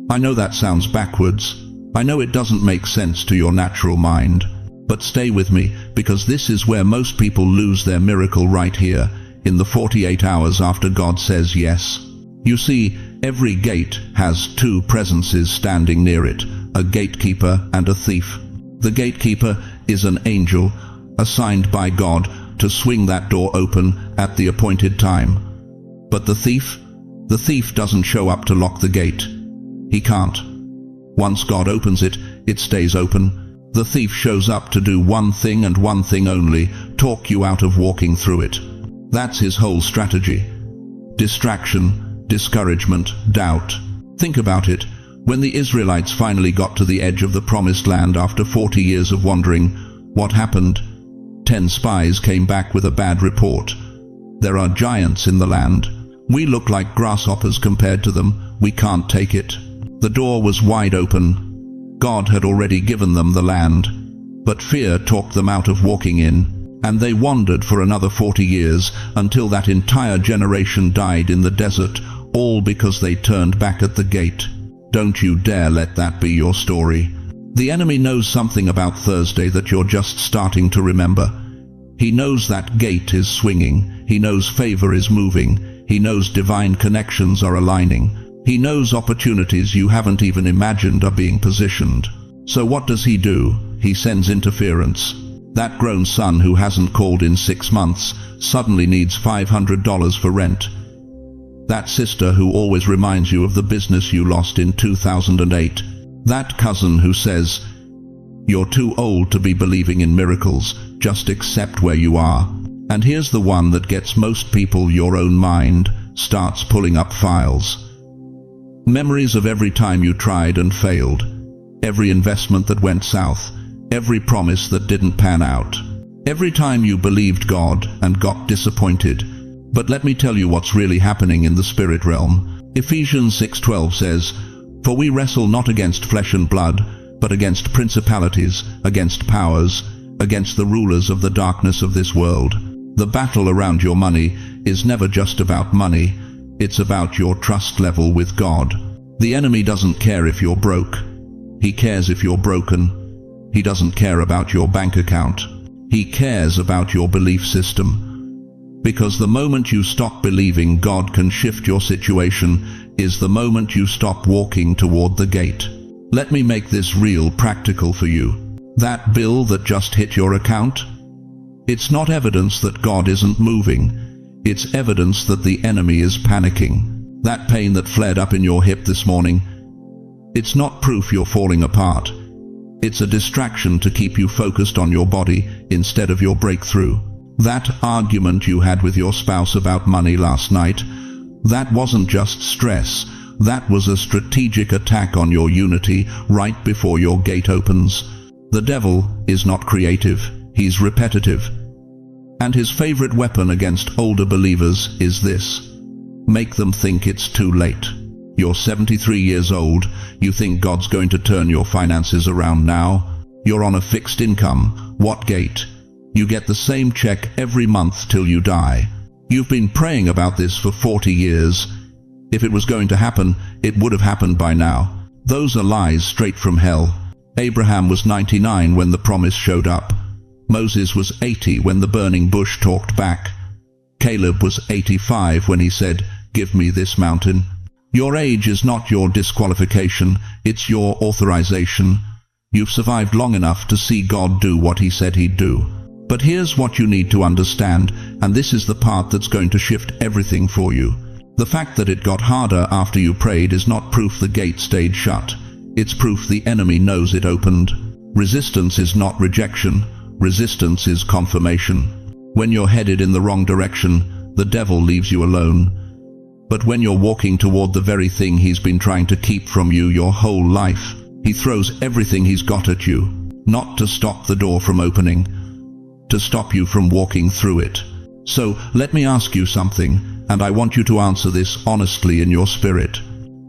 Speaker 1: I know that sounds backwards. I know it doesn't make sense to your natural mind. But stay with me, because this is where most people lose their miracle, right here, in the 48 hours after God says yes. You see, every gate has 2 presences standing near it, a gatekeeper and a thief. The gatekeeper is an angel assigned by God to swing that door open at the appointed time. But the thief doesn't show up to lock the gate. He can't. Once God opens it, it stays open. The thief shows up to do one thing and one thing only, talk you out of walking through it. That's his whole strategy. Distraction, discouragement, doubt. Think about it. When the Israelites finally got to the edge of the promised land after 40 years of wandering, what happened? 10 spies came back with a bad report. There are giants in the land. We look like grasshoppers compared to them. We can't take it. The door was wide open. God had already given them the land. But fear talked them out of walking in, and they wandered for another 40 years until that entire generation died in the desert, all because they turned back at the gate. Don't you dare let that be your story. The enemy knows something about Thursday that you're just starting to remember. He knows that gate is swinging. He knows favor is moving. He knows divine connections are aligning. He knows opportunities you haven't even imagined are being positioned. So what does he do? He sends interference. That grown son who hasn't called in 6 months suddenly needs $500 for rent. That sister who always reminds you of the business you lost in 2008. That cousin who says, "You're too old to be believing in miracles, just accept where you are." And here's the one that gets most people: your own mind starts pulling up files. Memories of every time you tried and failed, every investment that went south, every promise that didn't pan out, every time you believed God and got disappointed. But let me tell you what's really happening in the spirit realm. Ephesians 6:12 says, "For we wrestle not against flesh and blood, but against principalities, against powers, against the rulers of the darkness of this world." The battle around your money is never just about money. It's about your trust level with God. The enemy doesn't care if you're broke. He cares if you're broken. He doesn't care about your bank account. He cares about your belief system. Because the moment you stop believing God can shift your situation is the moment you stop walking toward the gate. Let me make this real practical for you. That bill that just hit your account, it's not evidence that God isn't moving. It's evidence that the enemy is panicking. That pain that flared up in your hip this morning, it's not proof you're falling apart. It's a distraction to keep you focused on your body instead of your breakthrough. That argument you had with your spouse about money last night, that wasn't just stress. That was a strategic attack on your unity right before your gate opens. The devil is not creative, he's repetitive. And his favorite weapon against older believers is this: make them think it's too late. You're 73 years old, you think God's going to turn your finances around now. You're on a fixed income. What gate? You get the same check every month till you die. You've been praying about this for 40 years. If it was going to happen, it would have happened by now. Those are lies straight from hell. Abraham was 99 when the promise showed up. Moses was 80 when the burning bush talked back. Caleb was 85 when he said, "Give me this mountain." Your age is not your disqualification, it's your authorization. You've survived long enough to see God do what he said he'd do. But here's what you need to understand, and this is the part that's going to shift everything for you. The fact that it got harder after you prayed is not proof the gate stayed shut. It's proof the enemy knows it opened. Resistance is not rejection. Resistance is confirmation. When you're headed in the wrong direction, the devil leaves you alone. But when you're walking toward the very thing he's been trying to keep from you your whole life, he throws everything he's got at you, not to stop the door from opening, to stop you from walking through it. So let me ask you something, and I want you to answer this honestly in your spirit.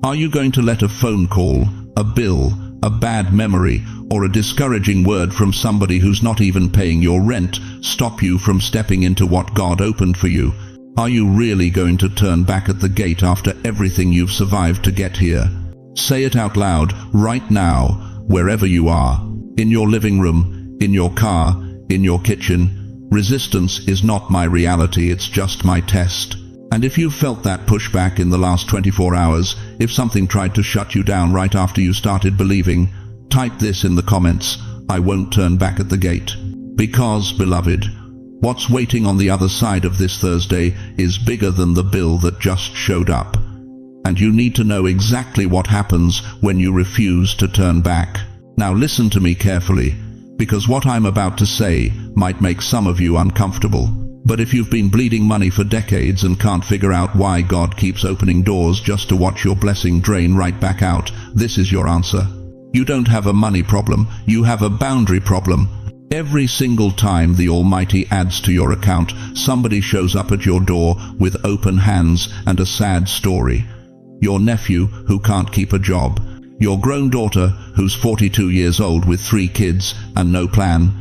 Speaker 1: Are you going to let a phone call, a bill, a bad memory, or a discouraging word from somebody who's not even paying your rent stop you from stepping into what God opened for you? Are you really going to turn back at the gate after everything you've survived to get here? Say it out loud, right now, wherever you are. In your living room, in your car, in your kitchen. Resistance is not my reality, it's just my test. And if you've felt that pushback in the last 24 hours, if something tried to shut you down right after you started believing, type this in the comments: I won't turn back at the gate. Because, beloved, what's waiting on the other side of this Thursday is bigger than the bill that just showed up. And you need to know exactly what happens when you refuse to turn back. Now listen to me carefully, because what I'm about to say might make some of you uncomfortable. But if you've been bleeding money for decades and can't figure out why God keeps opening doors just to watch your blessing drain right back out, this is your answer. You don't have a money problem, you have a boundary problem. Every single time the Almighty adds to your account, somebody shows up at your door with open hands and a sad story. Your nephew who can't keep a job. Your grown daughter who's 42 years old with 3 kids and no plan.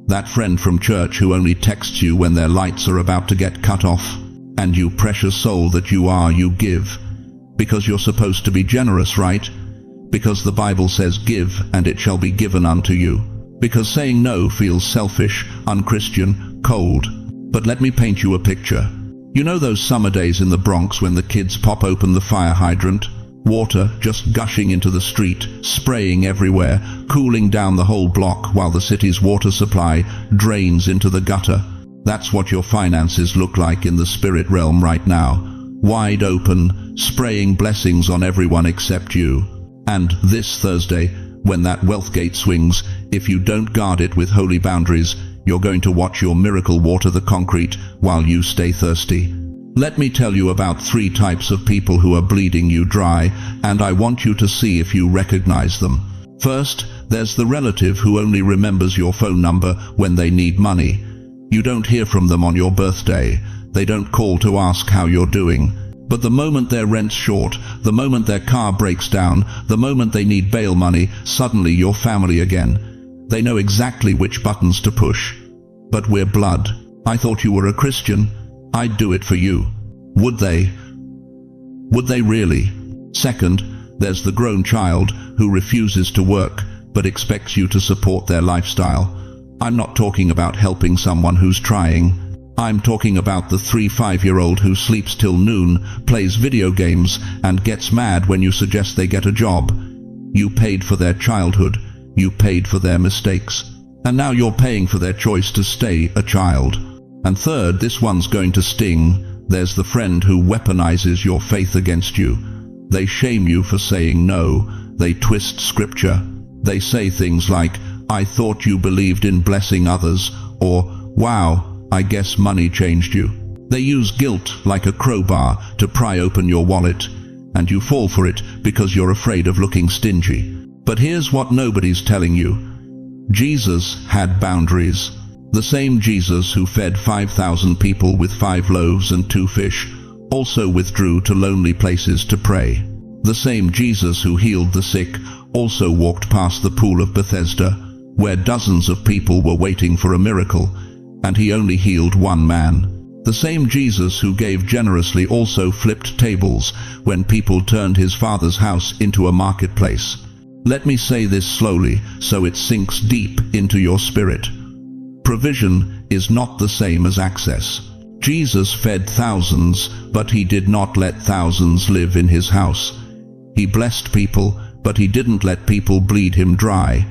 Speaker 1: That friend from church who only texts you when their lights are about to get cut off. And you precious soul that you are, you give. Because you're supposed to be generous, right? Because the Bible says give and it shall be given unto you. Because saying no feels selfish, unchristian, cold. But let me paint you a picture. You know those summer days in the Bronx when the kids pop open the fire hydrant? Water just gushing into the street, spraying everywhere, cooling down the whole block while the city's water supply drains into the gutter. That's what your finances look like in the spirit realm right now. wide open, spraying blessings on everyone except you. And this Thursday, when that wealth gate swings, if you don't guard it with holy boundaries, you're going to watch your miracle water the concrete while you stay thirsty. Let me tell you about 3 types of people who are bleeding you dry, and I want you to see if you recognize them. First, there's the relative who only remembers your phone number when they need money. You don't hear from them on your birthday. They don't call to ask how you're doing. But the moment their rent's short, the moment their car breaks down, the moment they need bail money, suddenly you're family again. They know exactly which buttons to push. But we're blood. I thought you were a Christian. I'd do it for you. Would they? Would they really? Second, there's the grown child who refuses to work but expects you to support their lifestyle. I'm not talking about helping someone who's trying. I'm talking about the 3-5-year-old who sleeps till noon, plays video games, and gets mad when you suggest they get a job. You paid for their childhood. You paid for their mistakes. And now you're paying for their choice to stay a child. And third, this one's going to sting. There's the friend who weaponizes your faith against you. They shame you for saying no. They twist scripture. They say things like, "I thought you believed in blessing others," or, "Wow, I guess money changed you." They use guilt like a crowbar to pry open your wallet, and you fall for it because you're afraid of looking stingy. But here's what nobody's telling you. Jesus had boundaries. The same Jesus who fed 5,000 people with 5 loaves and 2 fish also withdrew to lonely places to pray. The same Jesus who healed the sick also walked past the pool of Bethesda, where dozens of people were waiting for a miracle, and he only healed 1 man. The same Jesus who gave generously also flipped tables when people turned his Father's house into a marketplace. Let me say this slowly so it sinks deep into your spirit. Provision is not the same as access. Jesus fed thousands, but he did not let thousands live in his house. He blessed people, but he didn't let people bleed him dry.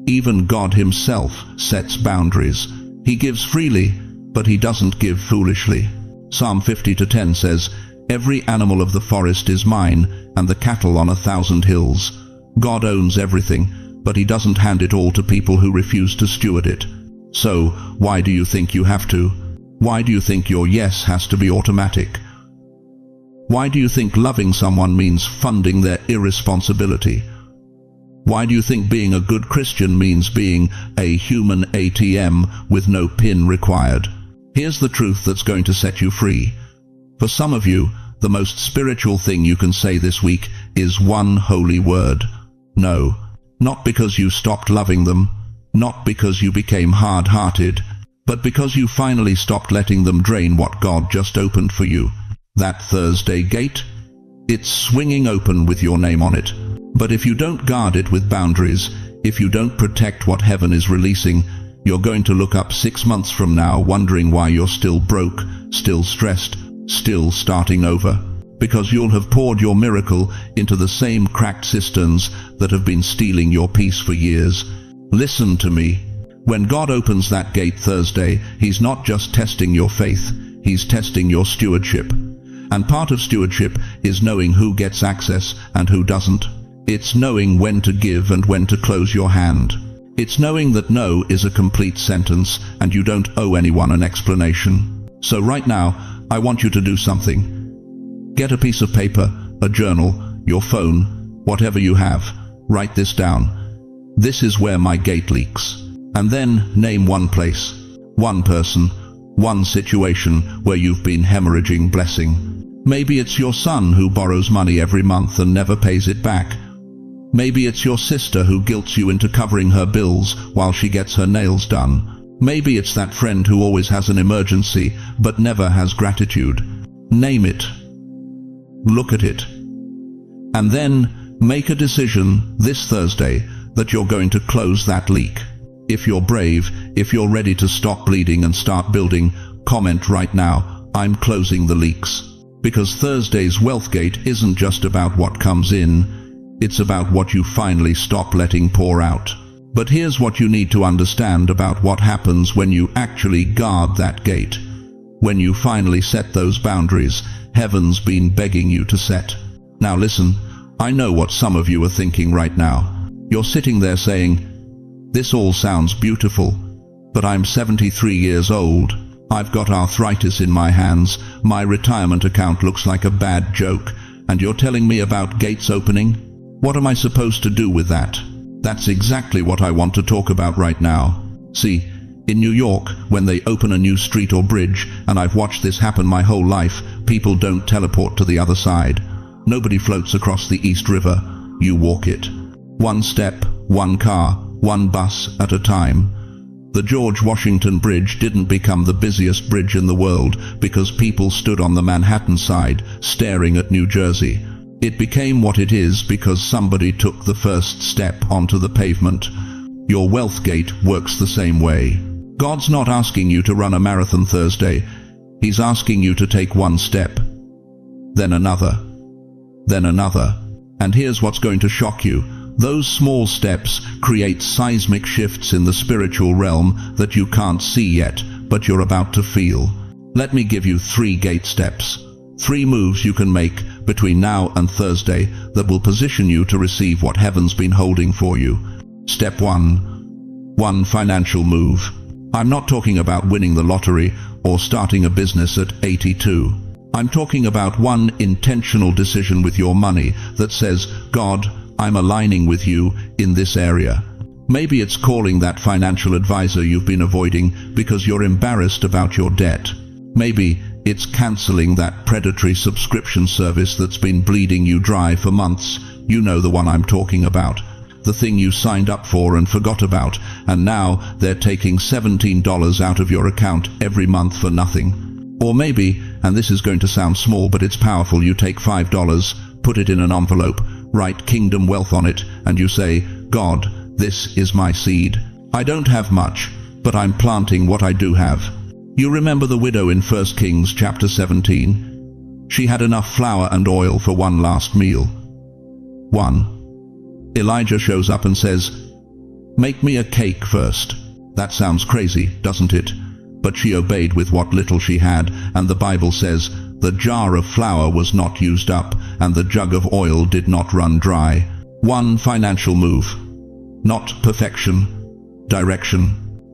Speaker 1: Even God himself sets boundaries. He gives freely, but he doesn't give foolishly. Psalm 50:10 says, "Every animal of the forest is mine, and the cattle on 1,000 hills." God owns everything, but he doesn't hand it all to people who refuse to steward it. So, why do you think you have to? Why do you think your yes has to be automatic? Why do you think loving someone means funding their irresponsibility? Why do you think being a good Christian means being a human ATM with no PIN required? Here's the truth that's going to set you free. For some of you, the most spiritual thing you can say this week is one holy word. No. Not because you stopped loving them, not because you became hard-hearted, but because you finally stopped letting them drain what God just opened for you. That Thursday gate, it's swinging open with your name on it. But if you don't guard it with boundaries, if you don't protect what heaven is releasing, you're going to look up 6 months from now wondering why you're still broke, still stressed, still starting over. Because you'll have poured your miracle into the same cracked cisterns that have been stealing your peace for years. Listen to me. When God opens that gate Thursday, he's not just testing your faith, he's testing your stewardship. And part of stewardship is knowing who gets access and who doesn't. It's knowing when to give and when to close your hand. It's knowing that no is a complete sentence and you don't owe anyone an explanation. So right now, I want you to do something. Get a piece of paper, a journal, your phone, whatever you have. Write this down. This is where my gate leaks. And then name one place, one person, one situation where you've been hemorrhaging blessing. Maybe it's your son who borrows money every month and never pays it back. Maybe it's your sister who guilts you into covering her bills while she gets her nails done. Maybe it's that friend who always has an emergency but never has gratitude. Name it. Look at it. And then make a decision this Thursday that you're going to close that leak. If you're brave, if you're ready to stop bleeding and start building, comment right now, "I'm closing the leaks." Because Thursday's wealth gate isn't just about what comes in, it's about what you finally stop letting pour out. But here's what you need to understand about what happens when you actually guard that gate. When you finally set those boundaries, heaven's been begging you to set. Now listen, I know what some of you are thinking right now. You're sitting there saying, "This all sounds beautiful, but I'm 73 years old. I've got arthritis in my hands, my retirement account looks like a bad joke, and you're telling me about gates opening? What am I supposed to do with that?" That's exactly what I want to talk about right now. See, in New York, when they open a new street or bridge, and I've watched this happen my whole life, people don't teleport to the other side. Nobody floats across the East River. You walk it. One step, one car, one bus at a time. The George Washington Bridge didn't become the busiest bridge in the world because people stood on the Manhattan side, staring at New Jersey. It became what it is because somebody took the first step onto the pavement. Your wealth gate works the same way. God's not asking you to run a marathon Thursday. He's asking you to take one step, then another, then another. And here's what's going to shock you. Those small steps create seismic shifts in the spiritual realm that you can't see yet, but you're about to feel. Let me give you 3 gate steps. 3 moves you can make between now and Thursday that will position you to receive what heaven's been holding for you. Step 1. One financial move. I'm not talking about winning the lottery or starting a business at 82. I'm talking about one intentional decision with your money that says, "God, I'm aligning with you in this area." Maybe it's calling that financial advisor you've been avoiding because you're embarrassed about your debt. Maybe it's canceling that predatory subscription service that's been bleeding you dry for months. You know the one I'm talking about. The thing you signed up for and forgot about, and now they're taking $17 out of your account every month for nothing. Or maybe, and this is going to sound small but it's powerful, you take $5, put it in an envelope, write Kingdom Wealth on it, and you say, "God, this is my seed. I don't have much, but I'm planting what I do have." You remember the widow in 1 Kings chapter 17? She had enough flour and oil for one last meal. 1. Elijah shows up and says, "Make me a cake first." That sounds crazy, doesn't it? But she obeyed with what little she had, and the Bible says, the jar of flour was not used up, and the jug of oil did not run dry. One financial move. Not perfection, direction.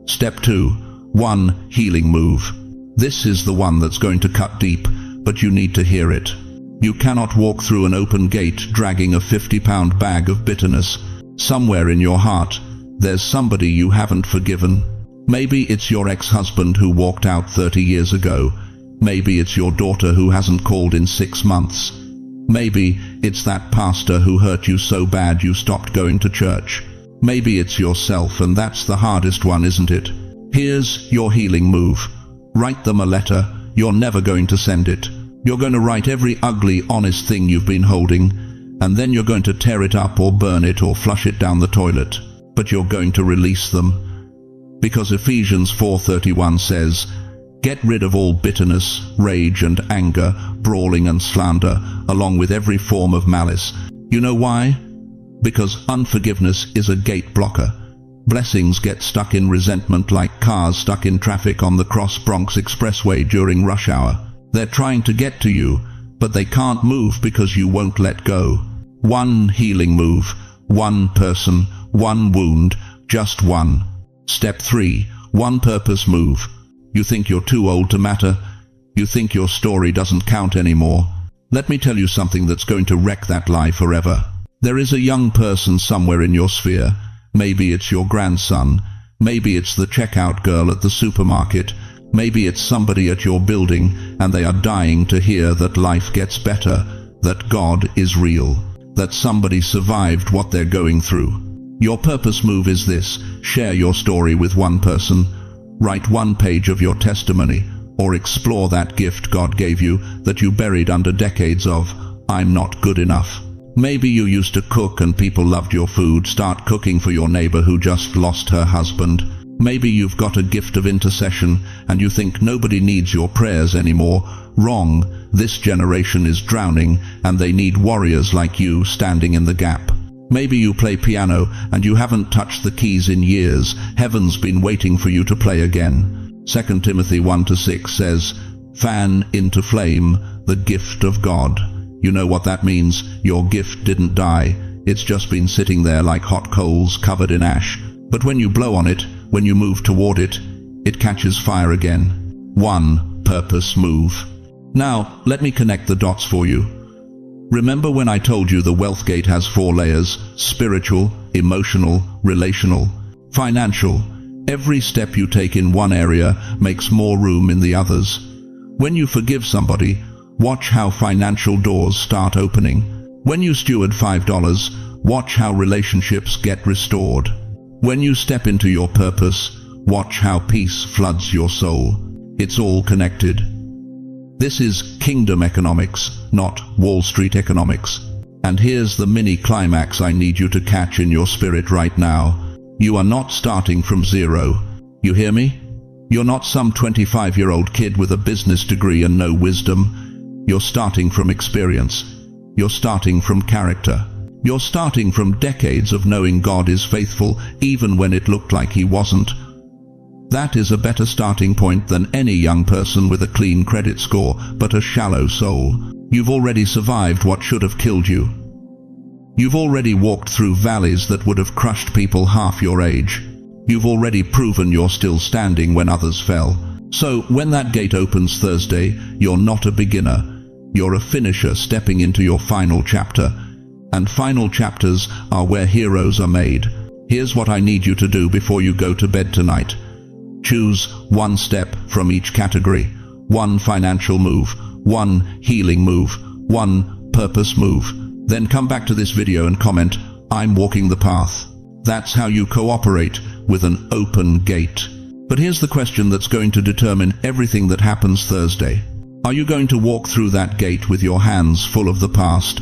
Speaker 1: Step 2. One healing move. This is the one that's going to cut deep, but you need to hear it. You cannot walk through an open gate dragging a 50-pound bag of bitterness. Somewhere in your heart, there's somebody you haven't forgiven. Maybe it's your ex-husband who walked out 30 years ago. Maybe it's your daughter who hasn't called in 6 months. Maybe it's that pastor who hurt you so bad you stopped going to church. Maybe it's yourself, and that's the hardest one, isn't it? Here's your healing move. Write them a letter. You're never going to send it. You're going to write every ugly, honest thing you've been holding, and then you're going to tear it up or burn it or flush it down the toilet. But you're going to release them. Because Ephesians 4:31 says, "Get rid of all bitterness, rage and anger, brawling and slander, along with every form of malice." You know why? Because unforgiveness is a gate blocker. Blessings get stuck in resentment like cars stuck in traffic on the Cross Bronx Expressway during rush hour. They're trying to get to you, but they can't move because you won't let go. One healing move, one person, one wound, just one. Step 3. One purpose move. You think you're too old to matter? You think your story doesn't count anymore? Let me tell you something that's going to wreck that lie forever. There is a young person somewhere in your sphere. Maybe it's your grandson. Maybe it's the checkout girl at the supermarket. Maybe it's somebody at your building, and they are dying to hear that life gets better, that God is real, that somebody survived what they're going through. Your purpose move is this: share your story with one person. Write one page of your testimony, or explore that gift God gave you that you buried under decades of, "I'm not good enough." Maybe you used to cook and people loved your food. Start cooking for your neighbor who just lost her husband. Maybe you've got a gift of intercession and you think nobody needs your prayers anymore. Wrong. This generation is drowning and they need warriors like you standing in the gap. Maybe you play piano and you haven't touched the keys in years. Heaven's been waiting for you to play again. 2 Timothy 1-6 says, Fan into flame the gift of God. You know what that means? Your gift didn't die. It's just been sitting there like hot coals covered in ash. But when you blow on it, when you move toward it, it catches fire again. 1. Purpose move. Now, let me connect the dots for you. Remember when I told you the wealth gate has 4 layers: spiritual, emotional, relational, financial. Every step you take in one area makes more room in the others. When you forgive somebody, watch how financial doors start opening. When you steward $5, watch how relationships get restored. When you step into your purpose, watch how peace floods your soul. It's all connected. This is kingdom economics, not Wall Street economics. And here's the mini climax I need you to catch in your spirit right now. You are not starting from zero. You hear me? You're not some 25-year-old kid with a business degree and no wisdom. You're starting from experience. You're starting from character. You're starting from decades of knowing God is faithful even when it looked like He wasn't. That is a better starting point than any young person with a clean credit score but a shallow soul. You've already survived what should have killed you. You've already walked through valleys that would have crushed people half your age. You've already proven you're still standing when others fell. So when that gate opens Thursday, you're not a beginner. You're a finisher stepping into your final chapter. And final chapters are where heroes are made. Here's what I need you to do before you go to bed tonight. Choose 1 step from each category. 1 financial move, 1 healing move, 1 purpose move. Then come back to this video and comment, "I'm walking the path." That's how you cooperate with an open gate. But here's the question that's going to determine everything that happens Thursday. Are you going to walk through that gate with your hands full of the past?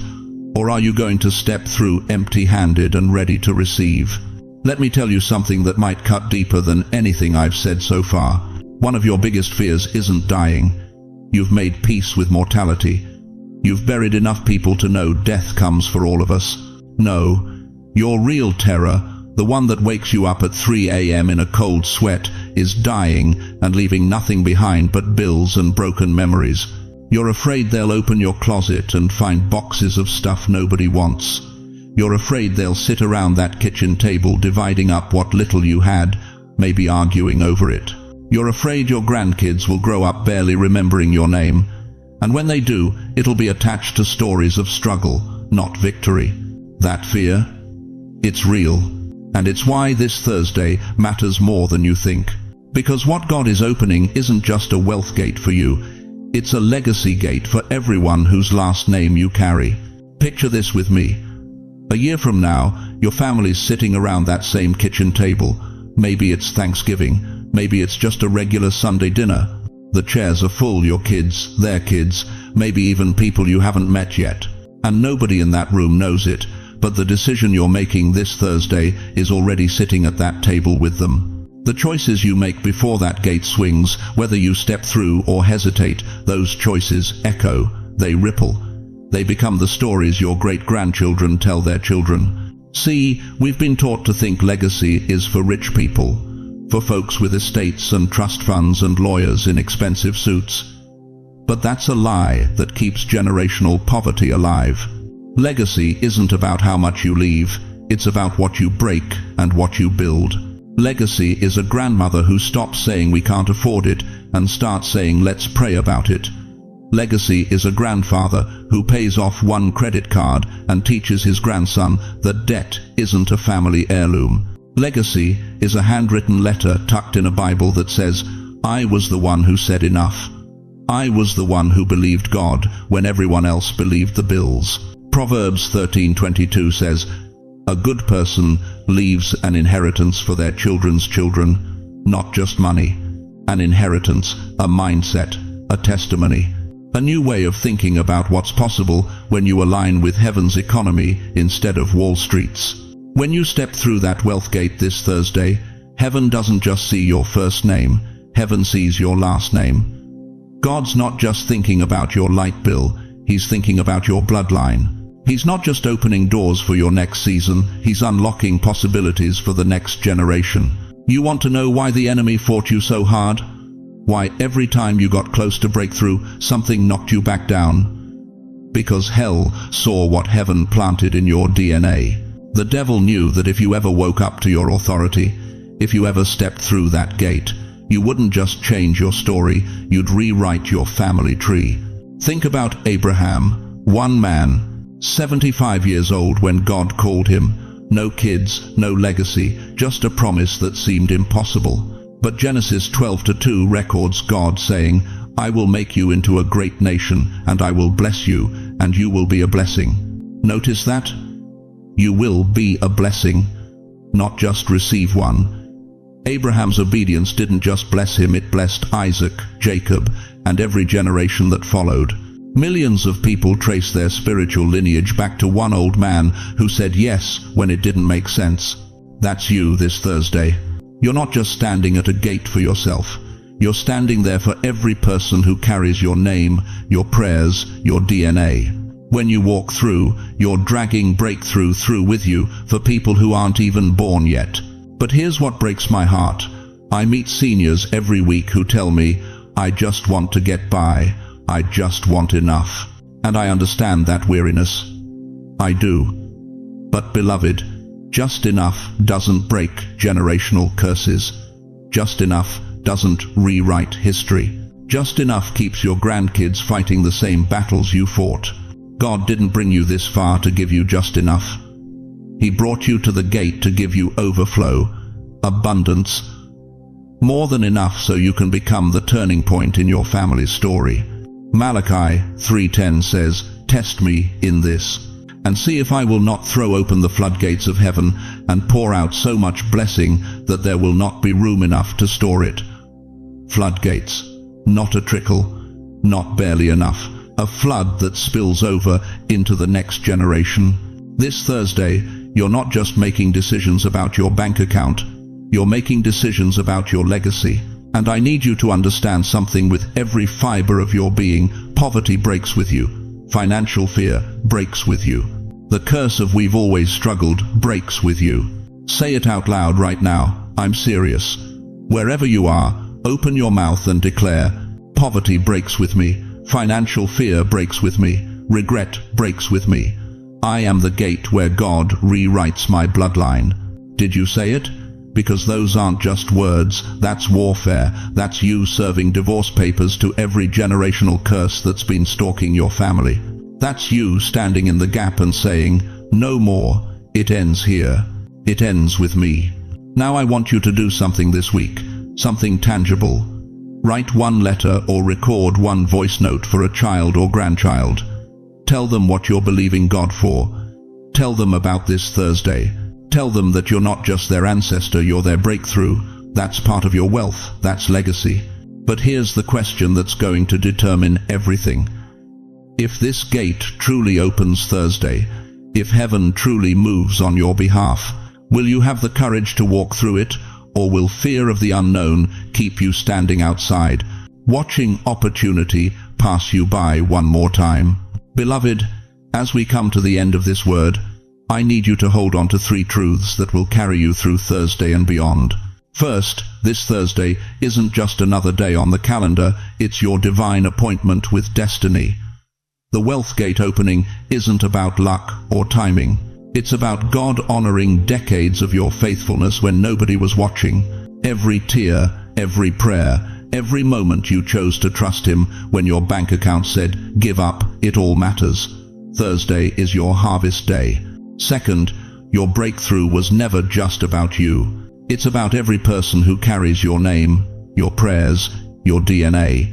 Speaker 1: Or are you going to step through empty-handed and ready to receive? Let me tell you something that might cut deeper than anything I've said so far. One of your biggest fears isn't dying. You've made peace with mortality. You've buried enough people to know death comes for all of us. No, your real terror, the one that wakes you up at 3 a.m. in a cold sweat, is dying and leaving nothing behind but bills and broken memories. You're afraid they'll open your closet and find boxes of stuff nobody wants. You're afraid they'll sit around that kitchen table dividing up what little you had, maybe arguing over it. You're afraid your grandkids will grow up barely remembering your name. And when they do, it'll be attached to stories of struggle, not victory. That fear? It's real. And it's why this Thursday matters more than you think. Because what God is opening isn't just a wealth gate for you. It's a legacy gate for everyone whose last name you carry. Picture this with me. A year from now, your family's sitting around that same kitchen table. Maybe it's Thanksgiving. Maybe it's just a regular Sunday dinner. The chairs are full, your kids, their kids, maybe even people you haven't met yet. And nobody in that room knows it, but the decision you're making this Thursday is already sitting at that table with them. The choices you make before that gate swings, whether you step through or hesitate, those choices echo, they ripple. They become the stories your great-grandchildren tell their children. See, we've been taught to think legacy is for rich people, for folks with estates and trust funds and lawyers in expensive suits. But that's a lie that keeps generational poverty alive. Legacy isn't about how much you leave, it's about what you break and what you build. Legacy is a grandmother who stops saying we can't afford it and starts saying let's pray about it. Legacy is a grandfather who pays off 1 credit card and teaches his grandson that debt isn't a family heirloom. Legacy is a handwritten letter tucked in a Bible that says, "I was the one who said enough. I was the one who believed God when everyone else believed the bills." Proverbs 13:22 says, "A good person leaves an inheritance for their children's children, not just money. An inheritance, a mindset, a testimony. A new way of thinking about what's possible when you align with heaven's economy instead of Wall Street's." When you step through that wealth gate this Thursday, heaven doesn't just see your first name, heaven sees your last name. God's not just thinking about your light bill, He's thinking about your bloodline. He's not just opening doors for your next season, He's unlocking possibilities for the next generation. You want to know why the enemy fought you so hard? Why, every time you got close to breakthrough, something knocked you back down. Because hell saw what heaven planted in your DNA. The devil knew that if you ever woke up to your authority, if you ever stepped through that gate, you wouldn't just change your story, you'd rewrite your family tree. Think about Abraham, one man, 75 years old when God called him. No kids, no legacy, just a promise that seemed impossible. But Genesis 12:2 records God saying, I will make you into a great nation, and I will bless you, and you will be a blessing. Notice that? You will be a blessing, not just receive one. Abraham's obedience didn't just bless him, it blessed Isaac, Jacob, and every generation that followed. Millions of people trace their spiritual lineage back to one old man who said yes when it didn't make sense. That's you this Thursday. You're not just standing at a gate for yourself. You're standing there for every person who carries your name, your prayers, your DNA. When you walk through, you're dragging breakthrough through with you for people who aren't even born yet. But here's what breaks my heart. I meet seniors every week who tell me, I just want to get by. I just want enough. And I understand that weariness. I do. But beloved, just enough doesn't break generational curses. Just enough doesn't rewrite history. Just enough keeps your grandkids fighting the same battles you fought. God didn't bring you this far to give you just enough. He brought you to the gate to give you overflow, abundance, more than enough so you can become the turning point in your family's story. Malachi 3:10 says, Test me in this, and see if I will not throw open the floodgates of heaven and pour out so much blessing that there will not be room enough to store it. Floodgates, not a trickle, not barely enough, a flood that spills over into the next generation. This Thursday, you're not just making decisions about your bank account, you're making decisions about your legacy. And I need you to understand something with every fiber of your being. Poverty breaks with you. Financial fear breaks with you. The curse of we've always struggled breaks with you. Say it out loud right now. I'm serious. Wherever you are, open your mouth and declare, poverty breaks with me. Financial fear breaks with me. Regret breaks with me. I am the gate where God rewrites my bloodline. Did you say it? Because those aren't just words, that's warfare. That's you serving divorce papers to every generational curse that's been stalking your family. That's you standing in the gap and saying, no more, it ends here. It ends with me. Now I want you to do something this week, something tangible. Write one letter or record one voice note for a child or grandchild. Tell them what you're believing God for. Tell them about this Thursday. Tell them that you're not just their ancestor, you're their breakthrough. That's part of your wealth, that's legacy. But here's the question that's going to determine everything. If this gate truly opens Thursday, if heaven truly moves on your behalf, will you have the courage to walk through it, or will fear of the unknown keep you standing outside, watching opportunity pass you by one more time? Beloved, as we come to the end of this word, I need you to hold on to 3 truths that will carry you through Thursday and beyond. First, this Thursday isn't just another day on the calendar, it's your divine appointment with destiny. The wealth gate opening isn't about luck or timing. It's about God honoring decades of your faithfulness when nobody was watching. Every tear, every prayer, every moment you chose to trust Him when your bank account said, give up, it all matters. Thursday is your harvest day. Second, your breakthrough was never just about you. It's about every person who carries your name, your prayers, your DNA.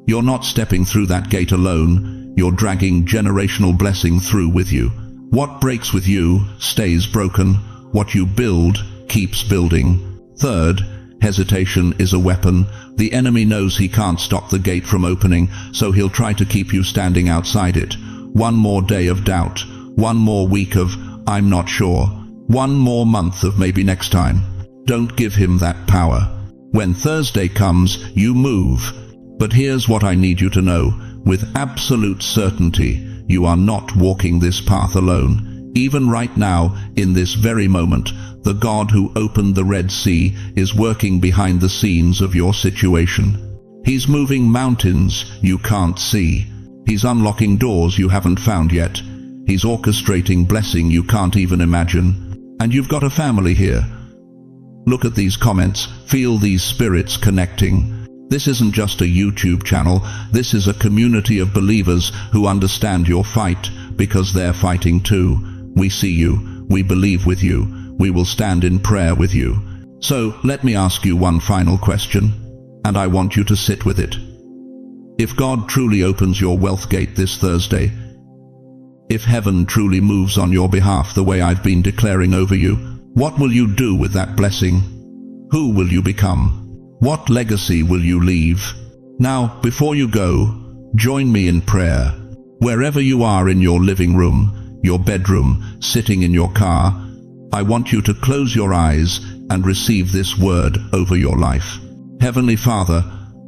Speaker 1: You're not stepping through that gate alone. You're dragging generational blessing through with you. What breaks with you stays broken. What you build keeps building. Third, hesitation is a weapon. The enemy knows he can't stop the gate from opening, so he'll try to keep you standing outside it. One more day of doubt. One more week of, I'm not sure. One more month of maybe next time. Don't give him that power. When Thursday comes, you move. But here's what I need you to know. With absolute certainty, you are not walking this path alone. Even right now, in this very moment, the God who opened the Red Sea is working behind the scenes of your situation. He's moving mountains you can't see. He's unlocking doors you haven't found yet. He's orchestrating blessing you can't even imagine. And you've got a family here. Look at these comments. Feel these spirits connecting. This isn't just a YouTube channel. This is a community of believers who understand your fight because they're fighting too. We see you. We believe with you. We will stand in prayer with you. So let me ask you one final question, and I want you to sit with it. If God truly opens your wealth gate this Thursday, if heaven truly moves on your behalf the way I've been declaring over you, what will you do with that blessing? Who will you become? What legacy will you leave? Now, before you go, join me in prayer. Wherever you are, in your living room, your bedroom, sitting in your car, I want you to close your eyes and receive this word over your life. Heavenly Father,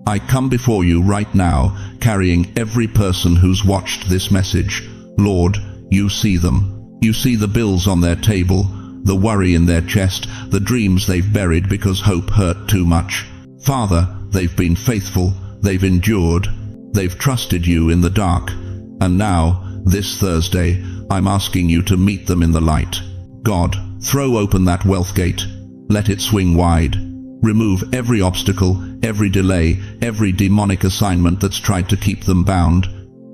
Speaker 1: I come before you right now, carrying every person who's watched this message. Lord, you see them. You see the bills on their table, the worry in their chest, the dreams they've buried because hope hurt too much. Father, they've been faithful, they've endured, they've trusted you in the dark. And now, this Thursday, I'm asking you to meet them in the light. God, throw open that wealth gate. Let it swing wide. Remove every obstacle, every delay, every demonic assignment that's tried to keep them bound.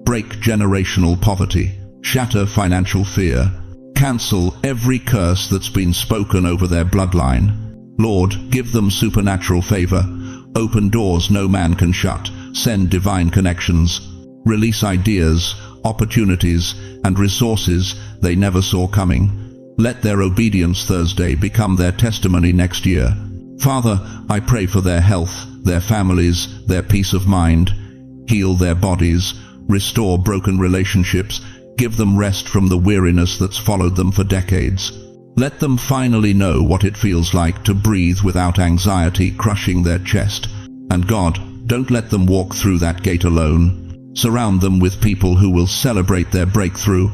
Speaker 1: Break generational poverty. Shatter financial fear. Cancel every curse that's been spoken over their bloodline. Lord, give them supernatural favor. Open doors no man can shut. Send divine connections. Release ideas, opportunities, and resources they never saw coming. Let their obedience Thursday become their testimony next year. Father, I pray for their health, their families, their peace of mind. Heal their bodies, restore broken relationships, give them rest from the weariness that's followed them for decades. Let them finally know what it feels like to breathe without anxiety crushing their chest. And God, don't let them walk through that gate alone. Surround them with people who will celebrate their breakthrough,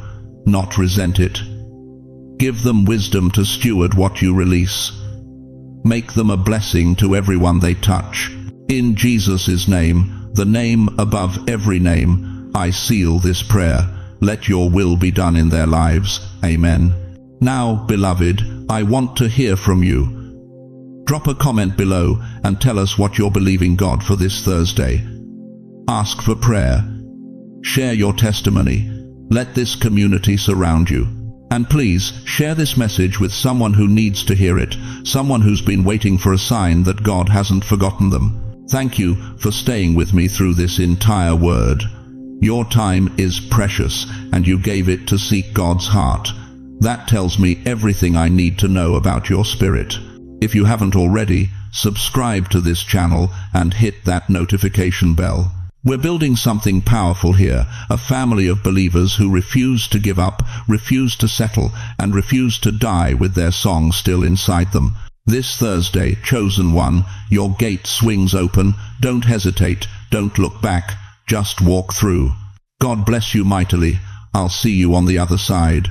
Speaker 1: not resent it. Give them wisdom to steward what you release. Make them a blessing to everyone they touch. In Jesus' name, the name above every name, I seal this prayer. Let your will be done in their lives. Amen. Now, beloved, I want to hear from you. Drop a comment below and tell us what you're believing God for this Thursday. Ask for prayer. Share your testimony. Let this community surround you. And please, share this message with someone who needs to hear it, someone who's been waiting for a sign that God hasn't forgotten them. Thank you for staying with me through this entire word. Your time is precious, and you gave it to seek God's heart. That tells me everything I need to know about your spirit. If you haven't already, subscribe to this channel and hit that notification bell. We're building something powerful here, a family of believers who refuse to give up, refuse to settle, and refuse to die with their song still inside them. This Thursday, chosen one, your gate swings open. Don't hesitate, don't look back, just walk through. God bless you mightily. I'll see you on the other side.